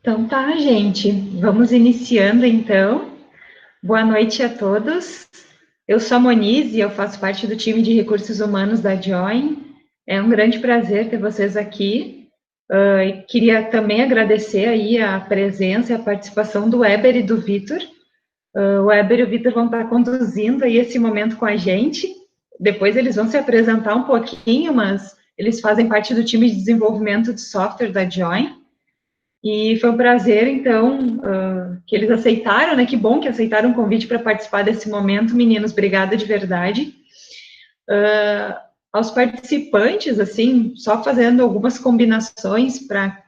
Então tá, gente, vamos iniciando então. Boa noite a todos. Eu sou a Moniz e eu faço parte do time de recursos humanos da Join. É um grande prazer ter vocês aqui. E queria também agradecer aí a presença e a participação do Weber e do Vitor. O Weber e o Vitor vão estar conduzindo aí esse momento com a gente. Depois eles vão se apresentar um pouquinho, mas eles fazem parte do time de desenvolvimento de software da Join. E foi um prazer, então, que eles aceitaram, né? Que bom que aceitaram o convite para participar desse momento, meninos. Obrigada de verdade. Aos participantes, assim, só fazendo algumas combinações para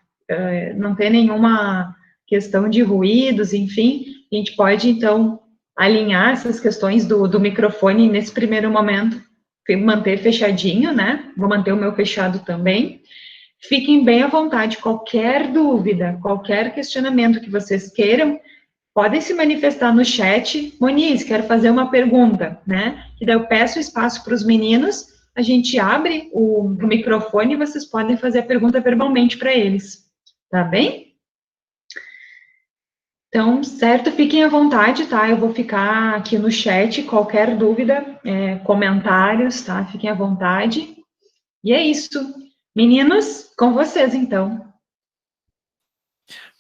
não ter nenhuma questão de ruídos, enfim, a gente pode, então, alinhar essas questões do microfone nesse primeiro momento, manter fechadinho, né? Vou manter o meu fechado também. Fiquem bem à vontade, qualquer dúvida, qualquer questionamento que vocês queiram, podem se manifestar no chat. Moniz, quero fazer uma pergunta, né? E daí eu peço espaço para os meninos, a gente abre o microfone e vocês podem fazer a pergunta verbalmente para eles, tá bem? Então, certo, fiquem à vontade, tá? Eu vou ficar aqui no chat, qualquer dúvida, comentários, tá? Fiquem à vontade. E é isso. Meninos, com vocês, então.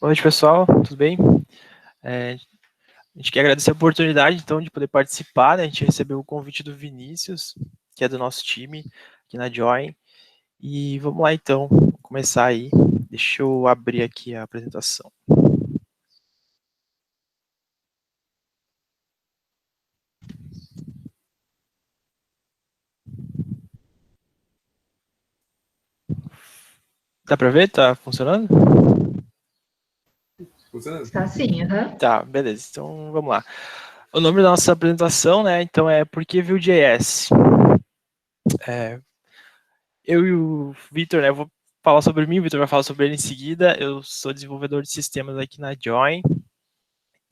Boa noite, pessoal, tudo bem? A gente quer agradecer a oportunidade, então, de poder participar, né? A gente recebeu o convite do Vinícius, que é do nosso time, aqui na Join. E vamos lá, então, começar aí. Deixa eu abrir aqui a apresentação. Dá para ver? Tá funcionando? Está sim, aham. Tá, beleza. Então, vamos lá. O nome da nossa apresentação, né? Então, é Por que Vue.js? Eu e o Vitor, né? Eu vou falar sobre mim, o Vitor vai falar sobre ele em seguida. Eu sou desenvolvedor de sistemas aqui na Join.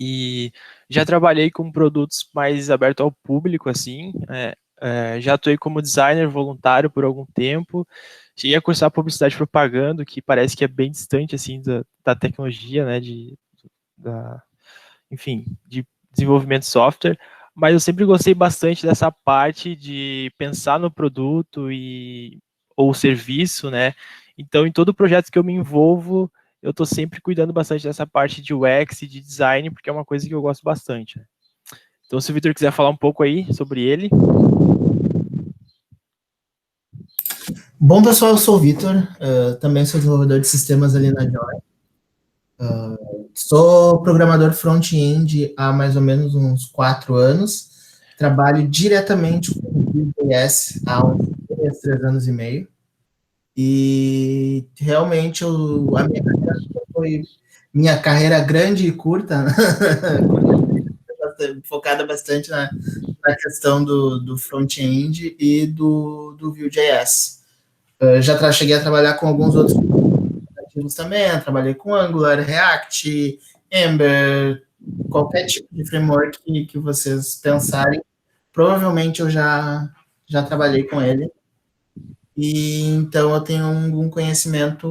E já trabalhei com produtos mais abertos ao público, assim, já atuei como designer voluntário por algum tempo, cheguei a cursar publicidade e propaganda, que parece que é bem distante, assim, da tecnologia, né, enfim, de desenvolvimento de software, mas eu sempre gostei bastante dessa parte de pensar no produto ou serviço, né, então em todo projeto que eu me envolvo, eu estou sempre cuidando bastante dessa parte de UX e de design, porque é uma coisa que eu gosto bastante. Né? Então, se o Vitor quiser falar um pouco aí sobre ele. Bom, pessoal, eu sou o Vitor, também sou desenvolvedor de sistemas ali na Joy. Sou programador front-end há mais ou menos uns 4 anos. Trabalho diretamente com o Vue.js há uns 3 anos e meio. E realmente a minha carreira foi minha carreira grande e curta, né? Focada bastante na questão do front-end e do Vue.js. Já cheguei a trabalhar com alguns outros aplicativos também, trabalhei com Angular, React, Ember, qualquer tipo de framework que vocês pensarem, provavelmente eu já trabalhei com ele. E então eu tenho algum conhecimento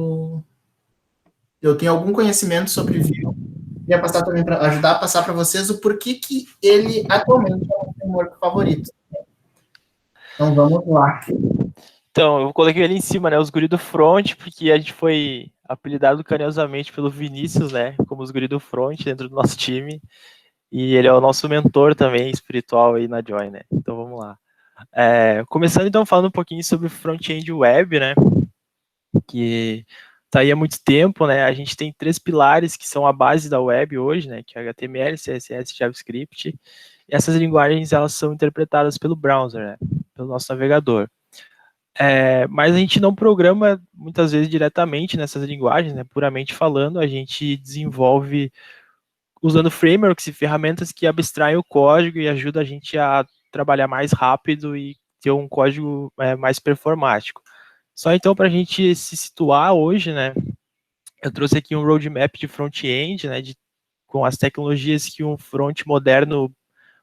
sobre Vue. Queria passar também para ajudar a passar para vocês o porquê que ele atualmente é o framework favorito. Então vamos lá. Então, eu coloquei ali em cima, né, os guri do front, porque a gente foi apelidado carinhosamente pelo Vinícius, né, como os guri do front dentro do nosso time, e ele é o nosso mentor também espiritual aí na Join, né, então vamos lá. Começando então falando um pouquinho sobre front-end web, né, que está aí há muito tempo, né, a gente tem 3 pilares que são a base da web hoje, né, que é HTML, CSS, JavaScript, e essas linguagens elas são interpretadas pelo browser, né, pelo nosso navegador. Mas a gente não programa muitas vezes diretamente nessas linguagens, né, puramente falando, a gente desenvolve usando frameworks e ferramentas que abstraem o código e ajudam a gente a trabalhar mais rápido e ter um código mais performático. Só então para a gente se situar hoje, né, eu trouxe aqui um roadmap de front-end, né, com as tecnologias que um front moderno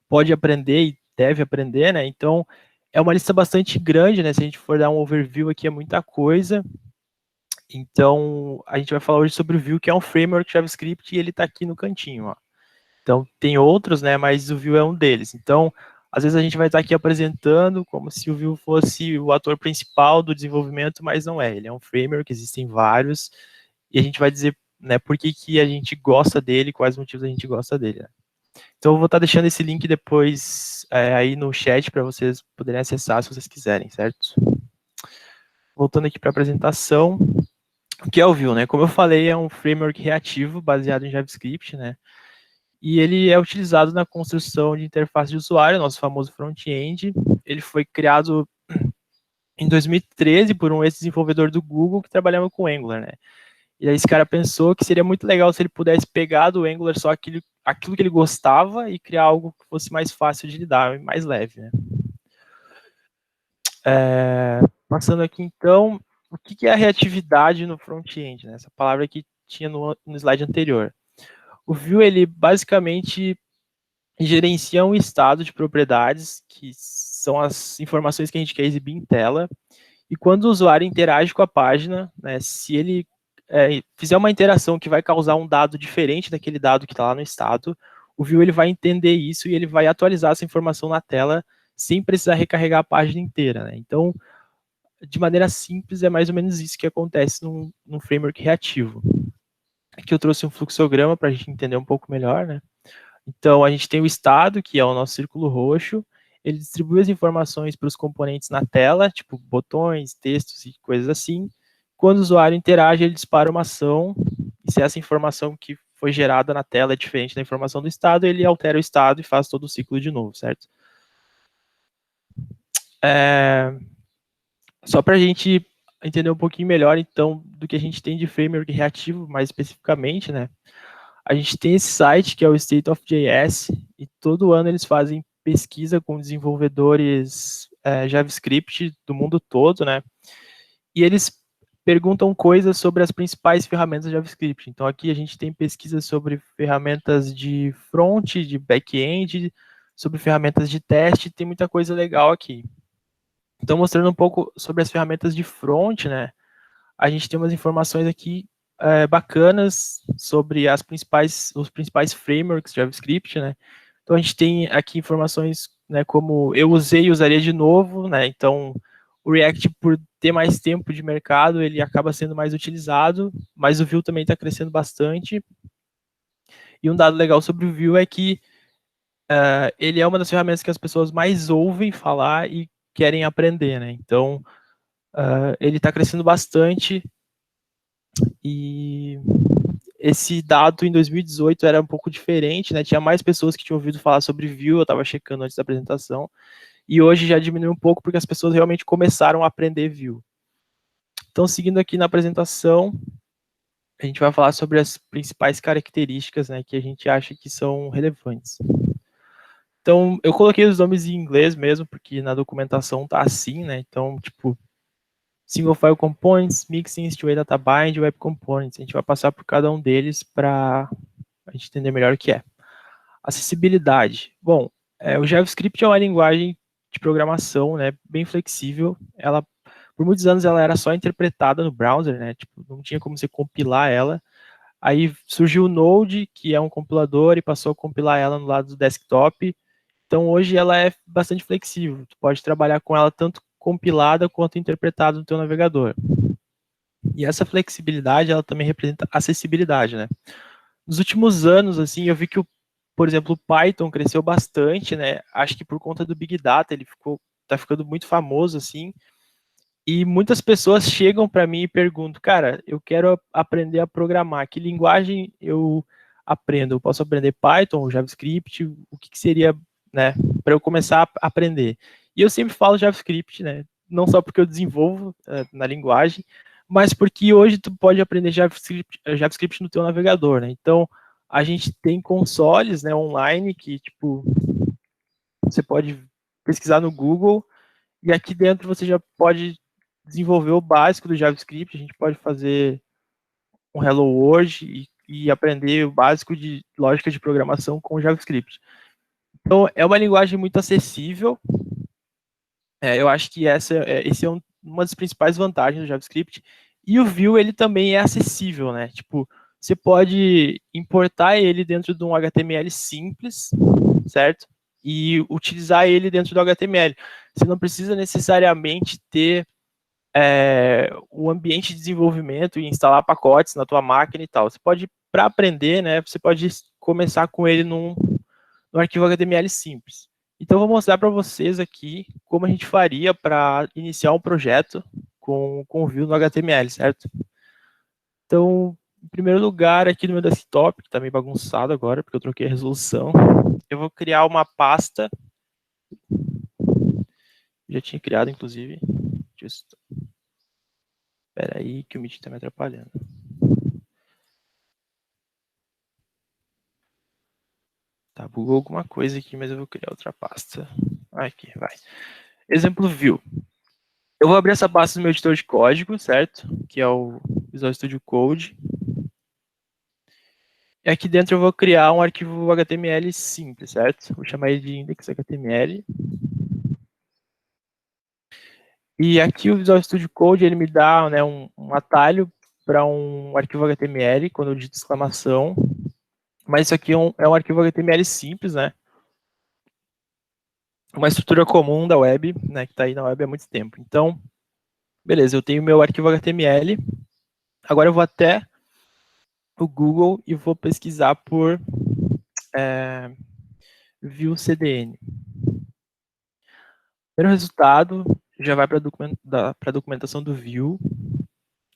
pode aprender e deve aprender, né, então é uma lista bastante grande, né, se a gente for dar um overview aqui é muita coisa, Então, a gente vai falar hoje sobre o Vue, que é um framework JavaScript, e ele está aqui no cantinho, ó. Então, tem outros, né, mas o Vue é um deles. Então, às vezes a gente vai estar aqui apresentando como se o Vue fosse o ator principal do desenvolvimento, mas não é. Ele é um framework, existem vários, e a gente vai dizer, né, por que, que a gente gosta dele, quais motivos a gente gosta dele. Né? Então, eu vou estar deixando esse link depois aí no chat para vocês poderem acessar se vocês quiserem, certo? Voltando aqui para a apresentação, o que é o Vue, né? Como eu falei, é um framework reativo baseado em JavaScript, né? E ele é utilizado na construção de interface de usuário, nosso famoso front-end. Ele foi criado em 2013 por um ex-desenvolvedor do Google que trabalhava com Angular, né? E aí esse cara pensou que seria muito legal se ele pudesse pegar do Angular só aquilo que ele gostava e criar algo que fosse mais fácil de lidar e mais leve, né? Passando aqui, então, o que é a reatividade no front-end, né? Essa palavra que tinha no slide anterior. O Vue, ele basicamente gerencia um estado de propriedades, que são as informações que a gente quer exibir em tela, e quando o usuário interage com a página, né, se ele fizer uma interação que vai causar um dado diferente daquele dado que está lá no estado, o Vue ele vai entender isso e ele vai atualizar essa informação na tela sem precisar recarregar a página inteira. Né? Então, de maneira simples, é mais ou menos isso que acontece num framework reativo. Aqui eu trouxe um fluxograma para a gente entender um pouco melhor, né? Então, a gente tem o estado, que é o nosso círculo roxo, ele distribui as informações para os componentes na tela, tipo botões, textos e coisas assim. Quando o usuário interage, ele dispara uma ação, e se essa informação que foi gerada na tela é diferente da informação do estado, ele altera o estado e faz todo o ciclo de novo, certo? Só para a gente entender um pouquinho melhor, então, do que a gente tem de framework reativo, mais especificamente, né? A gente tem esse site, que é o State of JS, e todo ano eles fazem pesquisa com desenvolvedores JavaScript do mundo todo, né? E eles perguntam coisas sobre as principais ferramentas de JavaScript. Então, aqui a gente tem pesquisas sobre ferramentas de front, de back-end, sobre ferramentas de teste, tem muita coisa legal aqui. Então, mostrando um pouco sobre as ferramentas de front, né? A gente tem umas informações aqui bacanas sobre os principais frameworks de JavaScript, né? Então, a gente tem aqui informações, né, como eu usei e usaria de novo, né? Então, o React, por ter mais tempo de mercado, ele acaba sendo mais utilizado, mas o Vue também está crescendo bastante. E um dado legal sobre o Vue é que ele é uma das ferramentas que as pessoas mais ouvem falar e querem aprender, né? Então, ele está crescendo bastante e esse dado em 2018 era um pouco diferente, né? Tinha mais pessoas que tinham ouvido falar sobre Vue, eu estava checando antes da apresentação, e hoje já diminuiu um pouco porque as pessoas realmente começaram a aprender Vue. Então, seguindo aqui na apresentação, a gente vai falar sobre as principais características, né, que a gente acha que são relevantes. Então, eu coloquei os nomes em inglês mesmo, porque na documentação tá assim, né? Então, tipo, Single File Components, Mixing, String Data Bind, Web Components. A gente vai passar por cada um deles para a gente entender melhor o que é. Acessibilidade. Bom, o JavaScript é uma linguagem de programação, né, bem flexível. Ela, por muitos anos, ela era só interpretada no browser, né? Tipo, não tinha como você compilar ela. Aí surgiu o Node, que é um compilador, e passou a compilar ela no lado do desktop. Então, hoje ela é bastante flexível. Tu pode trabalhar com ela tanto compilada quanto interpretada no teu navegador. E essa flexibilidade, ela também representa acessibilidade, né? Nos últimos anos, assim, eu vi que, por exemplo, o Python cresceu bastante, né? Acho que por conta do Big Data, ele tá ficando muito famoso, assim. E muitas pessoas chegam para mim e perguntam, cara, eu quero aprender a programar, que linguagem eu aprendo? Eu posso aprender Python, JavaScript? O que seria, né, para eu começar a aprender? E eu sempre falo JavaScript, né? Não só porque eu desenvolvo na linguagem, mas porque hoje tu pode aprender JavaScript no teu navegador, né? Então, a gente tem consoles, né, online que, tipo, você pode pesquisar no Google e aqui dentro você já pode desenvolver o básico do JavaScript, a gente pode fazer um Hello World e aprender o básico de lógica de programação com o JavaScript. Então, é uma linguagem muito acessível. Eu acho que esse é uma das principais vantagens do JavaScript. E o Vue, ele também é acessível, né? Tipo, você pode importar ele dentro de um HTML simples, certo? E utilizar ele dentro do HTML. Você não precisa necessariamente ter o ambiente de desenvolvimento e instalar pacotes na tua máquina e tal. Você pode, para aprender, né? Você pode começar com ele no arquivo HTML simples. Então, eu vou mostrar para vocês aqui como a gente faria para iniciar um projeto com o Vue no HTML, certo? Então, em primeiro lugar, aqui no meu desktop, que está meio bagunçado agora, porque eu troquei a resolução, eu vou criar uma pasta. Já tinha criado, inclusive. Espera aí, que o Meet está me atrapalhando. Tá, bugou alguma coisa aqui, mas eu vou criar outra pasta. Aqui, vai. Exemplo Vue. Eu vou abrir essa pasta no meu editor de código, certo? Que é o Visual Studio Code. E aqui dentro eu vou criar um arquivo HTML simples, certo? Vou chamar ele de index.html. E aqui o Visual Studio Code, ele me dá, né, um atalho para um arquivo HTML, quando eu digito exclamação. Mas isso aqui é um arquivo HTML simples, né? Uma estrutura comum da web, né, que está aí na web há muito tempo. Então, beleza, eu tenho meu arquivo HTML. Agora eu vou até o Google e vou pesquisar por Vue CDN. Primeiro resultado já vai para a documentação do Vue.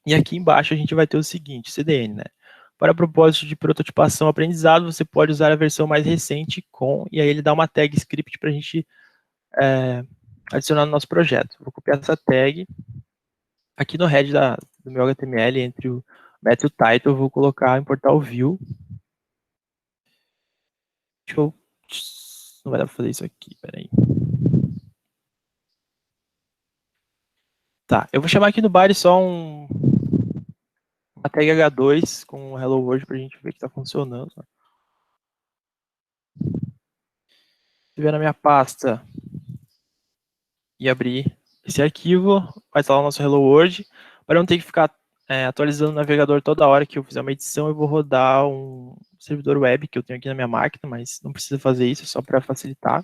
E aqui embaixo a gente vai ter o seguinte, CDN, né? Para propósito de prototipação aprendizado, você pode usar a versão mais recente com, e aí ele dá uma tag script para a gente adicionar no nosso projeto. Vou copiar essa tag. Aqui no head do meu HTML, entre o meta e o title, eu vou colocar, importar o Vue. Deixa eu... Não vai dar para fazer isso aqui, peraí. Tá, eu vou chamar aqui no body só uma tag H2 com Hello World para a gente ver que está funcionando. Se vier na minha pasta e abrir esse arquivo, vai estar lá o nosso Hello World. Para não ter que ficar atualizando o navegador toda hora que eu fizer uma edição, eu vou rodar um servidor web que eu tenho aqui na minha máquina, mas não precisa fazer isso, só para facilitar.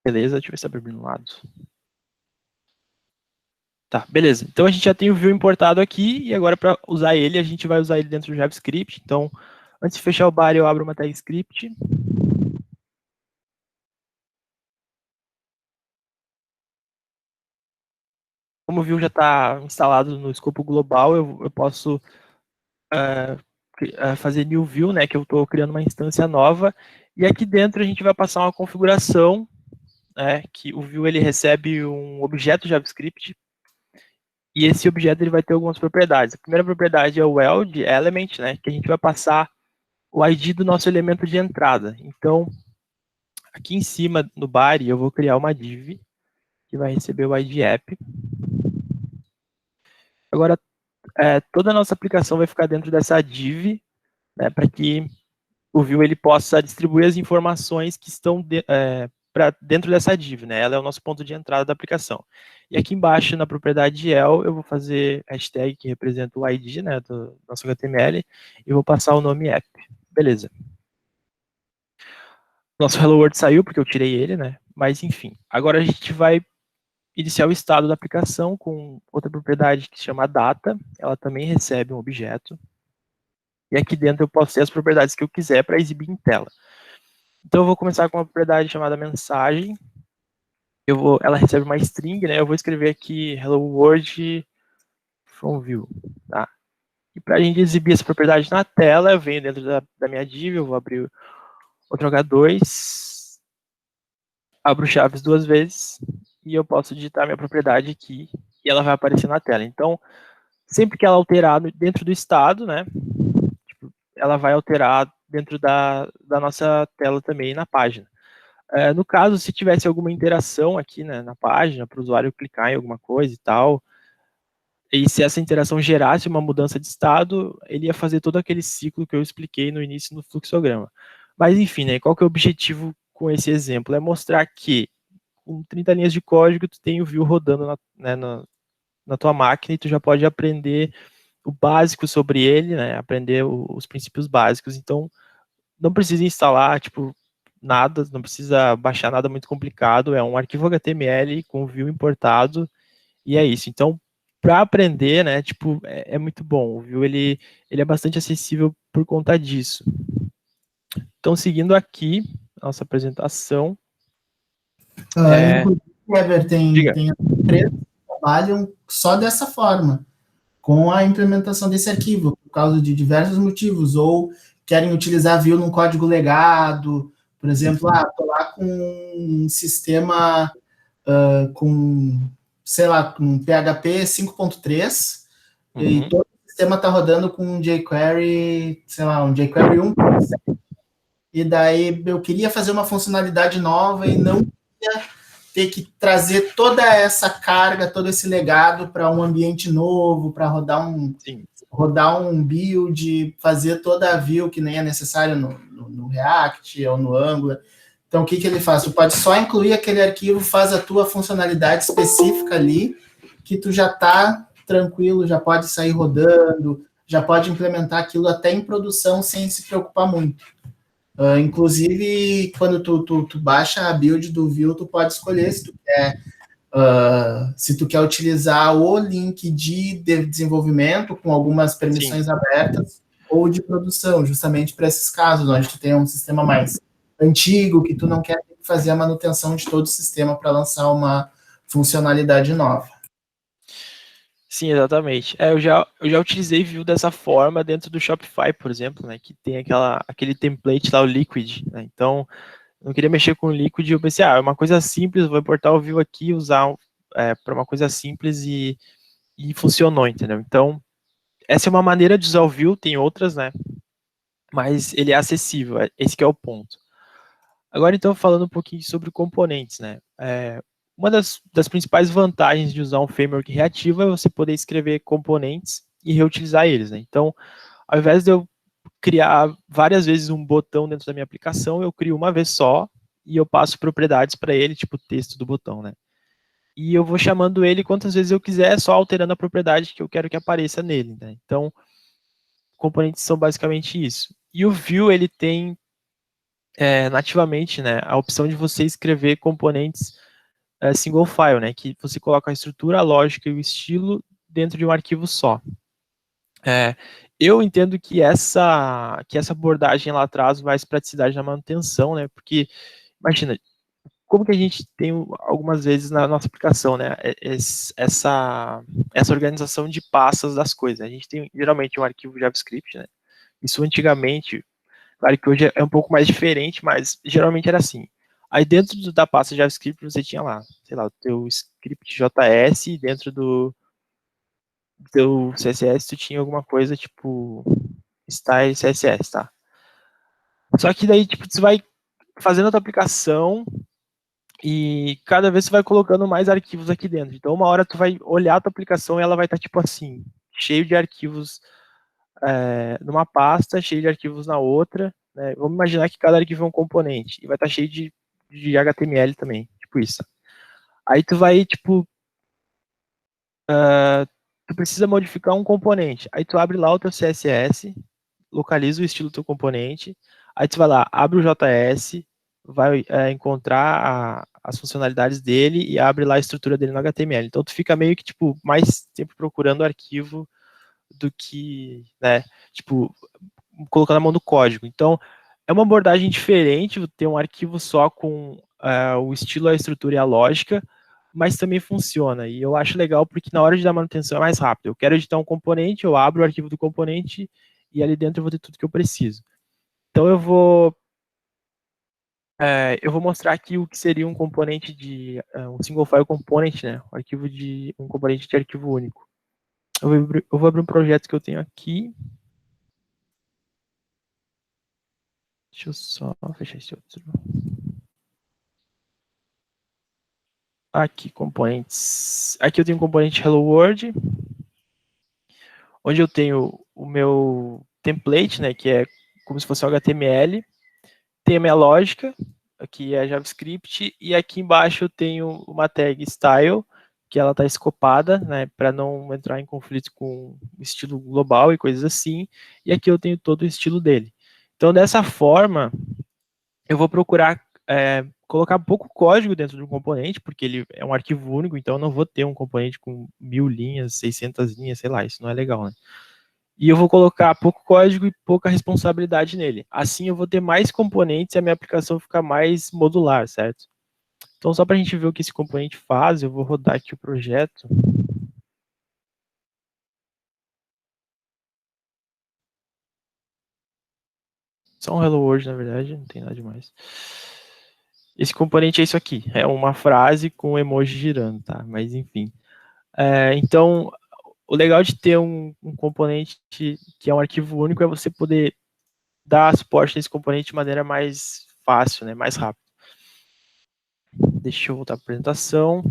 Beleza, deixa eu ver se abre no lado. Tá, beleza. Então a gente já tem o Vue importado aqui, e agora para usar ele, a gente vai usar ele dentro do JavaScript. Então, antes de fechar o body, eu abro uma tag script. Como o Vue já está instalado no escopo global, eu posso fazer new Vue, né, que eu estou criando uma instância nova, e aqui dentro a gente vai passar uma configuração, né, que o Vue ele recebe um objeto JavaScript, e esse objeto ele vai ter algumas propriedades. A primeira propriedade é o weld element, né, que a gente vai passar o ID do nosso elemento de entrada. Então, aqui em cima no body eu vou criar uma div que vai receber o ID app. Agora, toda a nossa aplicação vai ficar dentro dessa div, né, para que o Vue ele possa distribuir as informações que estão para dentro dessa div, né? Ela é o nosso ponto de entrada da aplicação. E aqui embaixo, na propriedade el, eu vou fazer hashtag que representa o ID, né, do nosso HTML, e vou passar o nome app. Beleza. Nosso Hello World saiu porque eu tirei ele, né? Mas enfim, agora a gente vai iniciar o estado da aplicação com outra propriedade que se chama data. Ela também recebe um objeto. E aqui dentro eu posso ter as propriedades que eu quiser para exibir em tela. Então eu vou começar com uma propriedade chamada mensagem. Ela recebe uma string, né? Eu vou escrever aqui Hello World from Vue. Tá? E para a gente exibir essa propriedade na tela, eu venho dentro da minha div, eu vou abrir outro H2, abro chaves 2 vezes, e eu posso digitar minha propriedade aqui, e ela vai aparecer na tela. Então, sempre que ela alterar dentro do estado, né? Ela vai alterar dentro da nossa tela também na página. No caso, se tivesse alguma interação aqui, né, na página, para o usuário clicar em alguma coisa e tal, e se essa interação gerasse uma mudança de estado, ele ia fazer todo aquele ciclo que eu expliquei no início no fluxograma. Mas, enfim, né, qual que é o objetivo com esse exemplo? É mostrar que, com 30 linhas de código, tu tem o Vue rodando na na tua máquina e tu já pode aprender o básico sobre ele, né? Aprender os princípios básicos. Então, não precisa instalar, tipo, nada, não precisa baixar nada muito complicado. É um arquivo HTML com view importado e é isso. Então, para aprender, né? Tipo, é muito bom. O view ele é bastante acessível por conta disso. Então, seguindo aqui nossa apresentação. Inclusive, Ever, tem empresas que trabalham só dessa forma, com a implementação desse arquivo, por causa de diversos motivos, ou querem utilizar Vue num código legado, por exemplo, estou lá com um sistema com, sei lá, com PHP 5.3, e todo o sistema está rodando com um jQuery, sei lá, um jQuery 1.7, e daí eu queria fazer uma funcionalidade nova e não queria ter que trazer toda essa carga, todo esse legado para um ambiente novo, para rodar um build, fazer toda a view que nem é necessário no React ou no Angular. Então, o que ele faz? Tu pode só incluir aquele arquivo, faz a tua funcionalidade específica ali, que tu já está tranquilo, já pode sair rodando, já pode implementar aquilo até em produção sem se preocupar muito. Inclusive, quando tu baixa a build do Vue, tu pode escolher se tu quer utilizar o link de desenvolvimento com algumas permissões abertas ou de produção, justamente para esses casos, onde tu tem um sistema mais antigo, que tu não quer fazer a manutenção de todo o sistema para lançar uma funcionalidade nova. Sim, exatamente. Eu já utilizei Vue dessa forma dentro do Shopify, por exemplo, né, que tem aquele template lá, o Liquid, né, então eu não queria mexer com o Liquid e eu pensei, é uma coisa simples, vou importar o Vue aqui, usar para uma coisa simples e funcionou, entendeu? Então, essa é uma maneira de usar o Vue, tem outras, né, mas ele é acessível, esse que é o ponto. Agora, então, falando um pouquinho sobre componentes, né, uma das principais vantagens de usar um framework reativo é você poder escrever componentes e reutilizar eles, né? Então, ao invés de eu criar várias vezes um botão dentro da minha aplicação, eu crio uma vez só e eu passo propriedades para ele, tipo o texto do botão, né? E eu vou chamando ele quantas vezes eu quiser, só alterando a propriedade que eu quero que apareça nele, né? Então, componentes são basicamente isso. E o Vue, ele tem nativamente, né, a opção de você escrever componentes single file, né, que você coloca a estrutura, a lógica e o estilo dentro de um arquivo só. Eu entendo que essa abordagem lá traz mais praticidade na manutenção, né, porque, imagina, como que a gente tem algumas vezes na nossa aplicação, né, essa organização de pastas das coisas. A gente tem geralmente um arquivo JavaScript, né, isso antigamente, claro que hoje é um pouco mais diferente, mas geralmente era assim. Aí dentro da pasta JavaScript você tinha lá, sei lá, o teu script JS e dentro do teu CSS tu tinha alguma coisa tipo style CSS, tá? Só que daí, tipo, você vai fazendo a tua aplicação e cada vez você vai colocando mais arquivos aqui dentro. Então uma hora tu vai olhar a tua aplicação e ela vai estar tipo assim, cheio de arquivos numa pasta, cheio de arquivos na outra, né? Vamos imaginar que cada arquivo é um componente e vai estar cheio de HTML também, tipo isso. Aí tu vai, tipo, tu precisa modificar um componente. Aí tu abre lá o teu CSS, localiza o estilo do teu componente, aí tu vai lá, abre o JS, vai encontrar as funcionalidades dele e abre lá a estrutura dele no HTML. Então tu fica meio que, tipo, mais tempo procurando o arquivo do que, né, tipo, colocando a mão no código. Então, é uma abordagem diferente, ter um arquivo só com o estilo, a estrutura e a lógica, mas também funciona. E eu acho legal porque na hora de dar manutenção é mais rápido. Eu quero editar um componente, eu abro o arquivo do componente e ali dentro eu vou ter tudo que eu preciso. Então eu vou mostrar aqui o que seria um componente de um single file component, né? Um componente de arquivo único. Eu vou abrir um projeto que eu tenho aqui. Deixa eu só fechar esse outro. Aqui, componentes. Aqui eu tenho um componente Hello World, onde eu tenho o meu template, né, que é como se fosse um HTML. Tem a minha lógica, aqui é JavaScript, e aqui embaixo eu tenho uma tag style, que ela está escopada, né, para não entrar em conflito com o estilo global e coisas assim, e aqui eu tenho todo o estilo dele. Então, dessa forma, eu vou procurar colocar pouco código dentro de um componente, porque ele é um arquivo único, então eu não vou ter um componente com 1000 linhas, 600 linhas, sei lá, isso não é legal, né? E eu vou colocar pouco código e pouca responsabilidade nele. Assim eu vou ter mais componentes e a minha aplicação fica mais modular, certo? Então, só para a gente ver o que esse componente faz, eu vou rodar aqui o projeto. Só um Hello World, na verdade, não tem nada demais. Esse componente é isso aqui, é uma frase com emoji girando, tá? Mas, enfim. Então, o legal de ter um componente que é um arquivo único é você poder dar suporte nesse componente de maneira mais fácil, né? Mais rápido. Deixa eu voltar para a apresentação.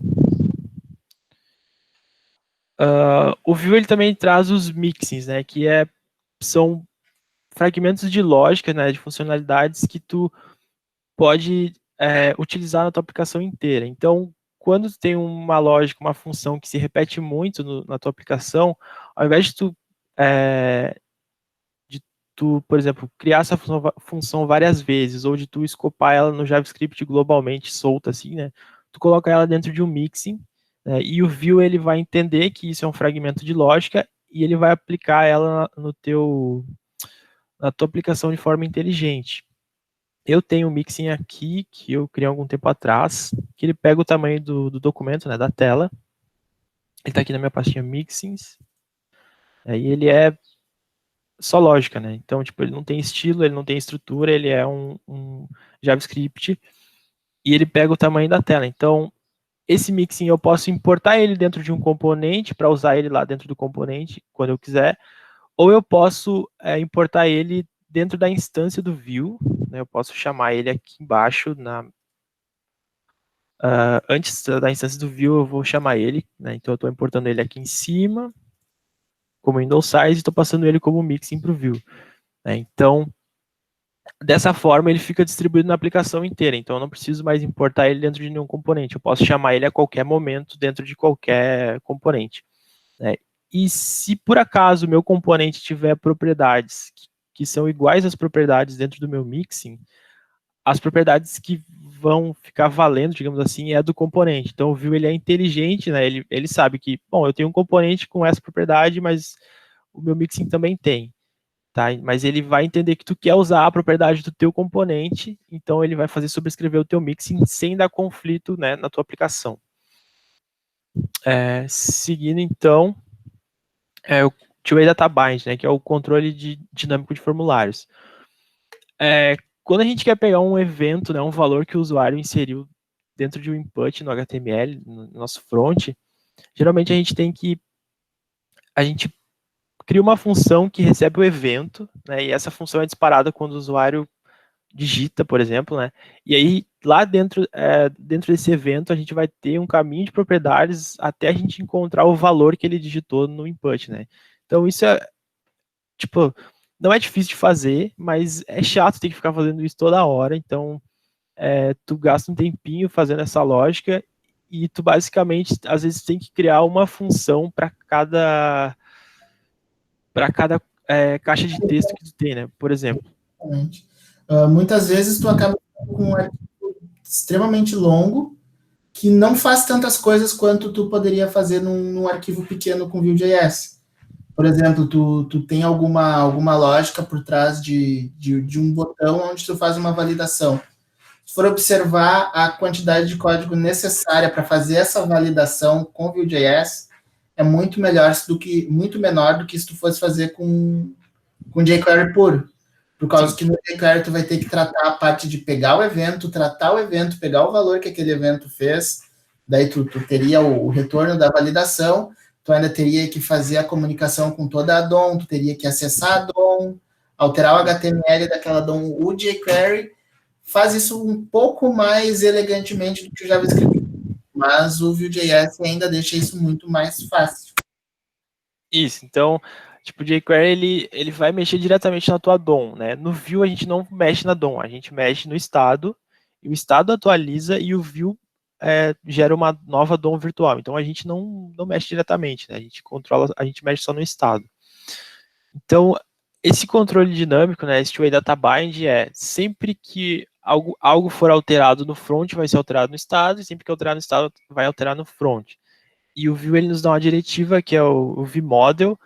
O Vue ele também traz os mixins, né? Que são fragmentos de lógica, né? De funcionalidades que tu pode utilizar na tua aplicação inteira. Então, quando tu tem uma lógica, uma função que se repete muito na tua aplicação, ao invés de tu, por exemplo, criar essa função várias vezes, ou de tu escopar ela no JavaScript globalmente solta, assim, né? Tu coloca ela dentro de um mixin, né, e o Vue ele vai entender que isso é um fragmento de lógica e ele vai aplicar ela na tua aplicação de forma inteligente. Eu tenho um mixin aqui, que eu criei há algum tempo atrás, que ele pega o tamanho do documento, né, da tela. Ele está aqui na minha pastinha mixins. E ele é só lógica, né? Então, tipo, ele não tem estilo, ele não tem estrutura, ele é um JavaScript e ele pega o tamanho da tela. Então, esse mixin eu posso importar ele dentro de um componente para usar ele lá dentro do componente quando eu quiser, ou eu posso importar ele dentro da instância do Vue, né? Eu posso chamar ele aqui embaixo, antes da instância do Vue eu vou chamar ele, né? Então eu estou importando ele aqui em cima, como Windows Size, e estou passando ele como mixin para o Vue. Né? Então, dessa forma ele fica distribuído na aplicação inteira, então eu não preciso mais importar ele dentro de nenhum componente, eu posso chamar ele a qualquer momento dentro de qualquer componente. Né? E se por acaso o meu componente tiver propriedades que são iguais às propriedades dentro do meu mixin, as propriedades que vão ficar valendo, digamos assim, é do componente. Então o Vue ele é inteligente, né? Ele sabe que, bom, eu tenho um componente com essa propriedade, mas o meu mixin também tem. Tá? Mas ele vai entender que tu quer usar a propriedade do teu componente, então ele vai fazer sobrescrever o teu mixin sem dar conflito, né, na tua aplicação. Seguindo então, o Two-Way Data Bind, né, que é o controle dinâmico de formulários. Quando a gente quer pegar um evento, né, um valor que o usuário inseriu dentro de um input no HTML, no nosso front, geralmente a gente cria uma função que recebe o evento, né, e essa função é disparada quando o usuário digita, por exemplo, né, e aí lá dentro desse evento a gente vai ter um caminho de propriedades até a gente encontrar o valor que ele digitou no input, né. Então isso tipo, não é difícil de fazer, mas é chato ter que ficar fazendo isso toda hora, então tu gasta um tempinho fazendo essa lógica e tu basicamente, às vezes, tem que criar uma função para cada caixa de texto que tu tem, né? Por exemplo. Muitas vezes tu acaba com um arquivo extremamente longo que não faz tantas coisas quanto tu poderia fazer num arquivo pequeno com Vue.js. Por exemplo, tu tem alguma lógica por trás de um botão onde tu faz uma validação. Se for observar a quantidade de código necessária para fazer essa validação com Vue.js, é muito menor do que se tu fosse fazer com jQuery puro. Por causa que no jQuery tu vai ter que tratar a parte de pegar o evento, tratar o evento, pegar o valor que aquele evento fez, daí tu teria o retorno da validação, tu ainda teria que fazer a comunicação com toda a DOM, tu teria que acessar a DOM, alterar o HTML daquela DOM. O jQuery faz isso um pouco mais elegantemente do que o JavaScript, mas o Vue.js ainda deixa isso muito mais fácil. Isso, então, tipo, o jQuery, ele vai mexer diretamente na tua DOM, né? No Vue a gente não mexe na DOM, a gente mexe no estado, e o estado atualiza e o Vue gera uma nova DOM virtual. Então a gente não mexe diretamente, né? A gente controla, a gente mexe só no estado. Então, esse controle dinâmico, né, esse two-way data bind sempre que algo for alterado no front, vai ser alterado no estado, e sempre que alterar no estado, vai alterar no front. E o Vue, ele nos dá uma diretiva, que é o vModel,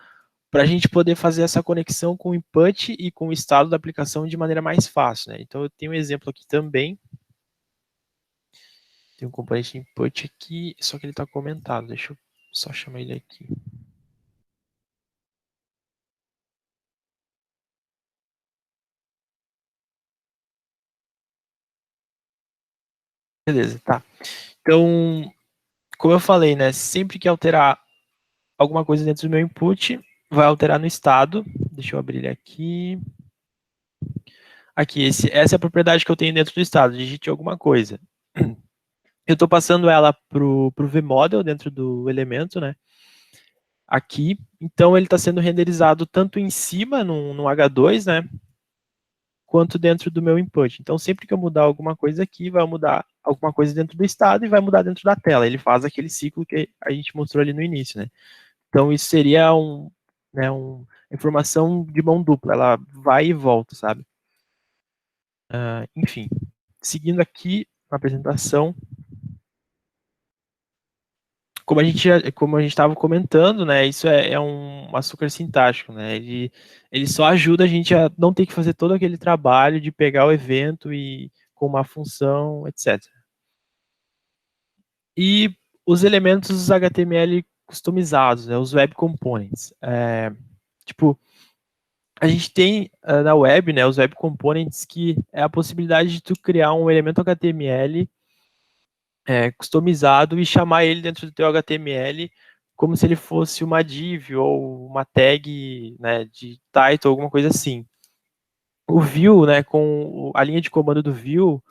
para a gente poder fazer essa conexão com o input e com o estado da aplicação de maneira mais fácil, né? Então, eu tenho um exemplo aqui também. Tem um componente input aqui, só que ele está comentado. Deixa eu só chamar ele aqui. Beleza, tá. Então, como eu falei, né? Sempre que alterar alguma coisa dentro do meu input, vai alterar no estado. Deixa eu abrir ele aqui. Aqui, essa é a propriedade que eu tenho dentro do estado. Digite alguma coisa. Eu estou passando ela para o vModel dentro do elemento, né? Aqui. Então, ele está sendo renderizado tanto em cima, no H2, né? Quanto dentro do meu input. Então, sempre que eu mudar alguma coisa aqui, vai mudar alguma coisa dentro do estado e vai mudar dentro da tela. Ele faz aquele ciclo que a gente mostrou ali no início, né? Então, isso seria uma informação de mão dupla. Ela vai e volta, sabe? Enfim, seguindo aqui na apresentação, como a gente estava comentando, né, isso é um açúcar sintático, né, ele só ajuda a gente a não ter que fazer todo aquele trabalho de pegar o evento e com uma função, etc. E os elementos HTML customizados, né, os web components. Tipo, a gente tem na web, né, os web components, que é a possibilidade de tu criar um elemento HTML customizado e chamar ele dentro do teu HTML como se ele fosse uma div ou uma tag, né, de title, alguma coisa assim. O Vue, né, com a linha de comando do Vue,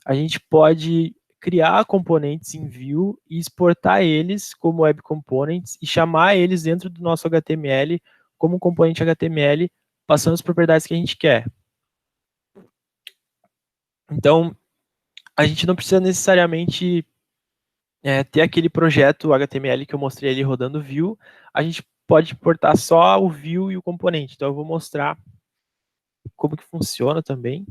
a gente pode criar componentes em Vue e exportar eles como web components e chamar eles dentro do nosso HTML como componente HTML, passando as propriedades que a gente quer. Então, a gente não precisa necessariamente ter aquele projeto HTML que eu mostrei ali rodando Vue, a gente pode importar só o Vue e o componente. Então eu vou mostrar como que funciona também.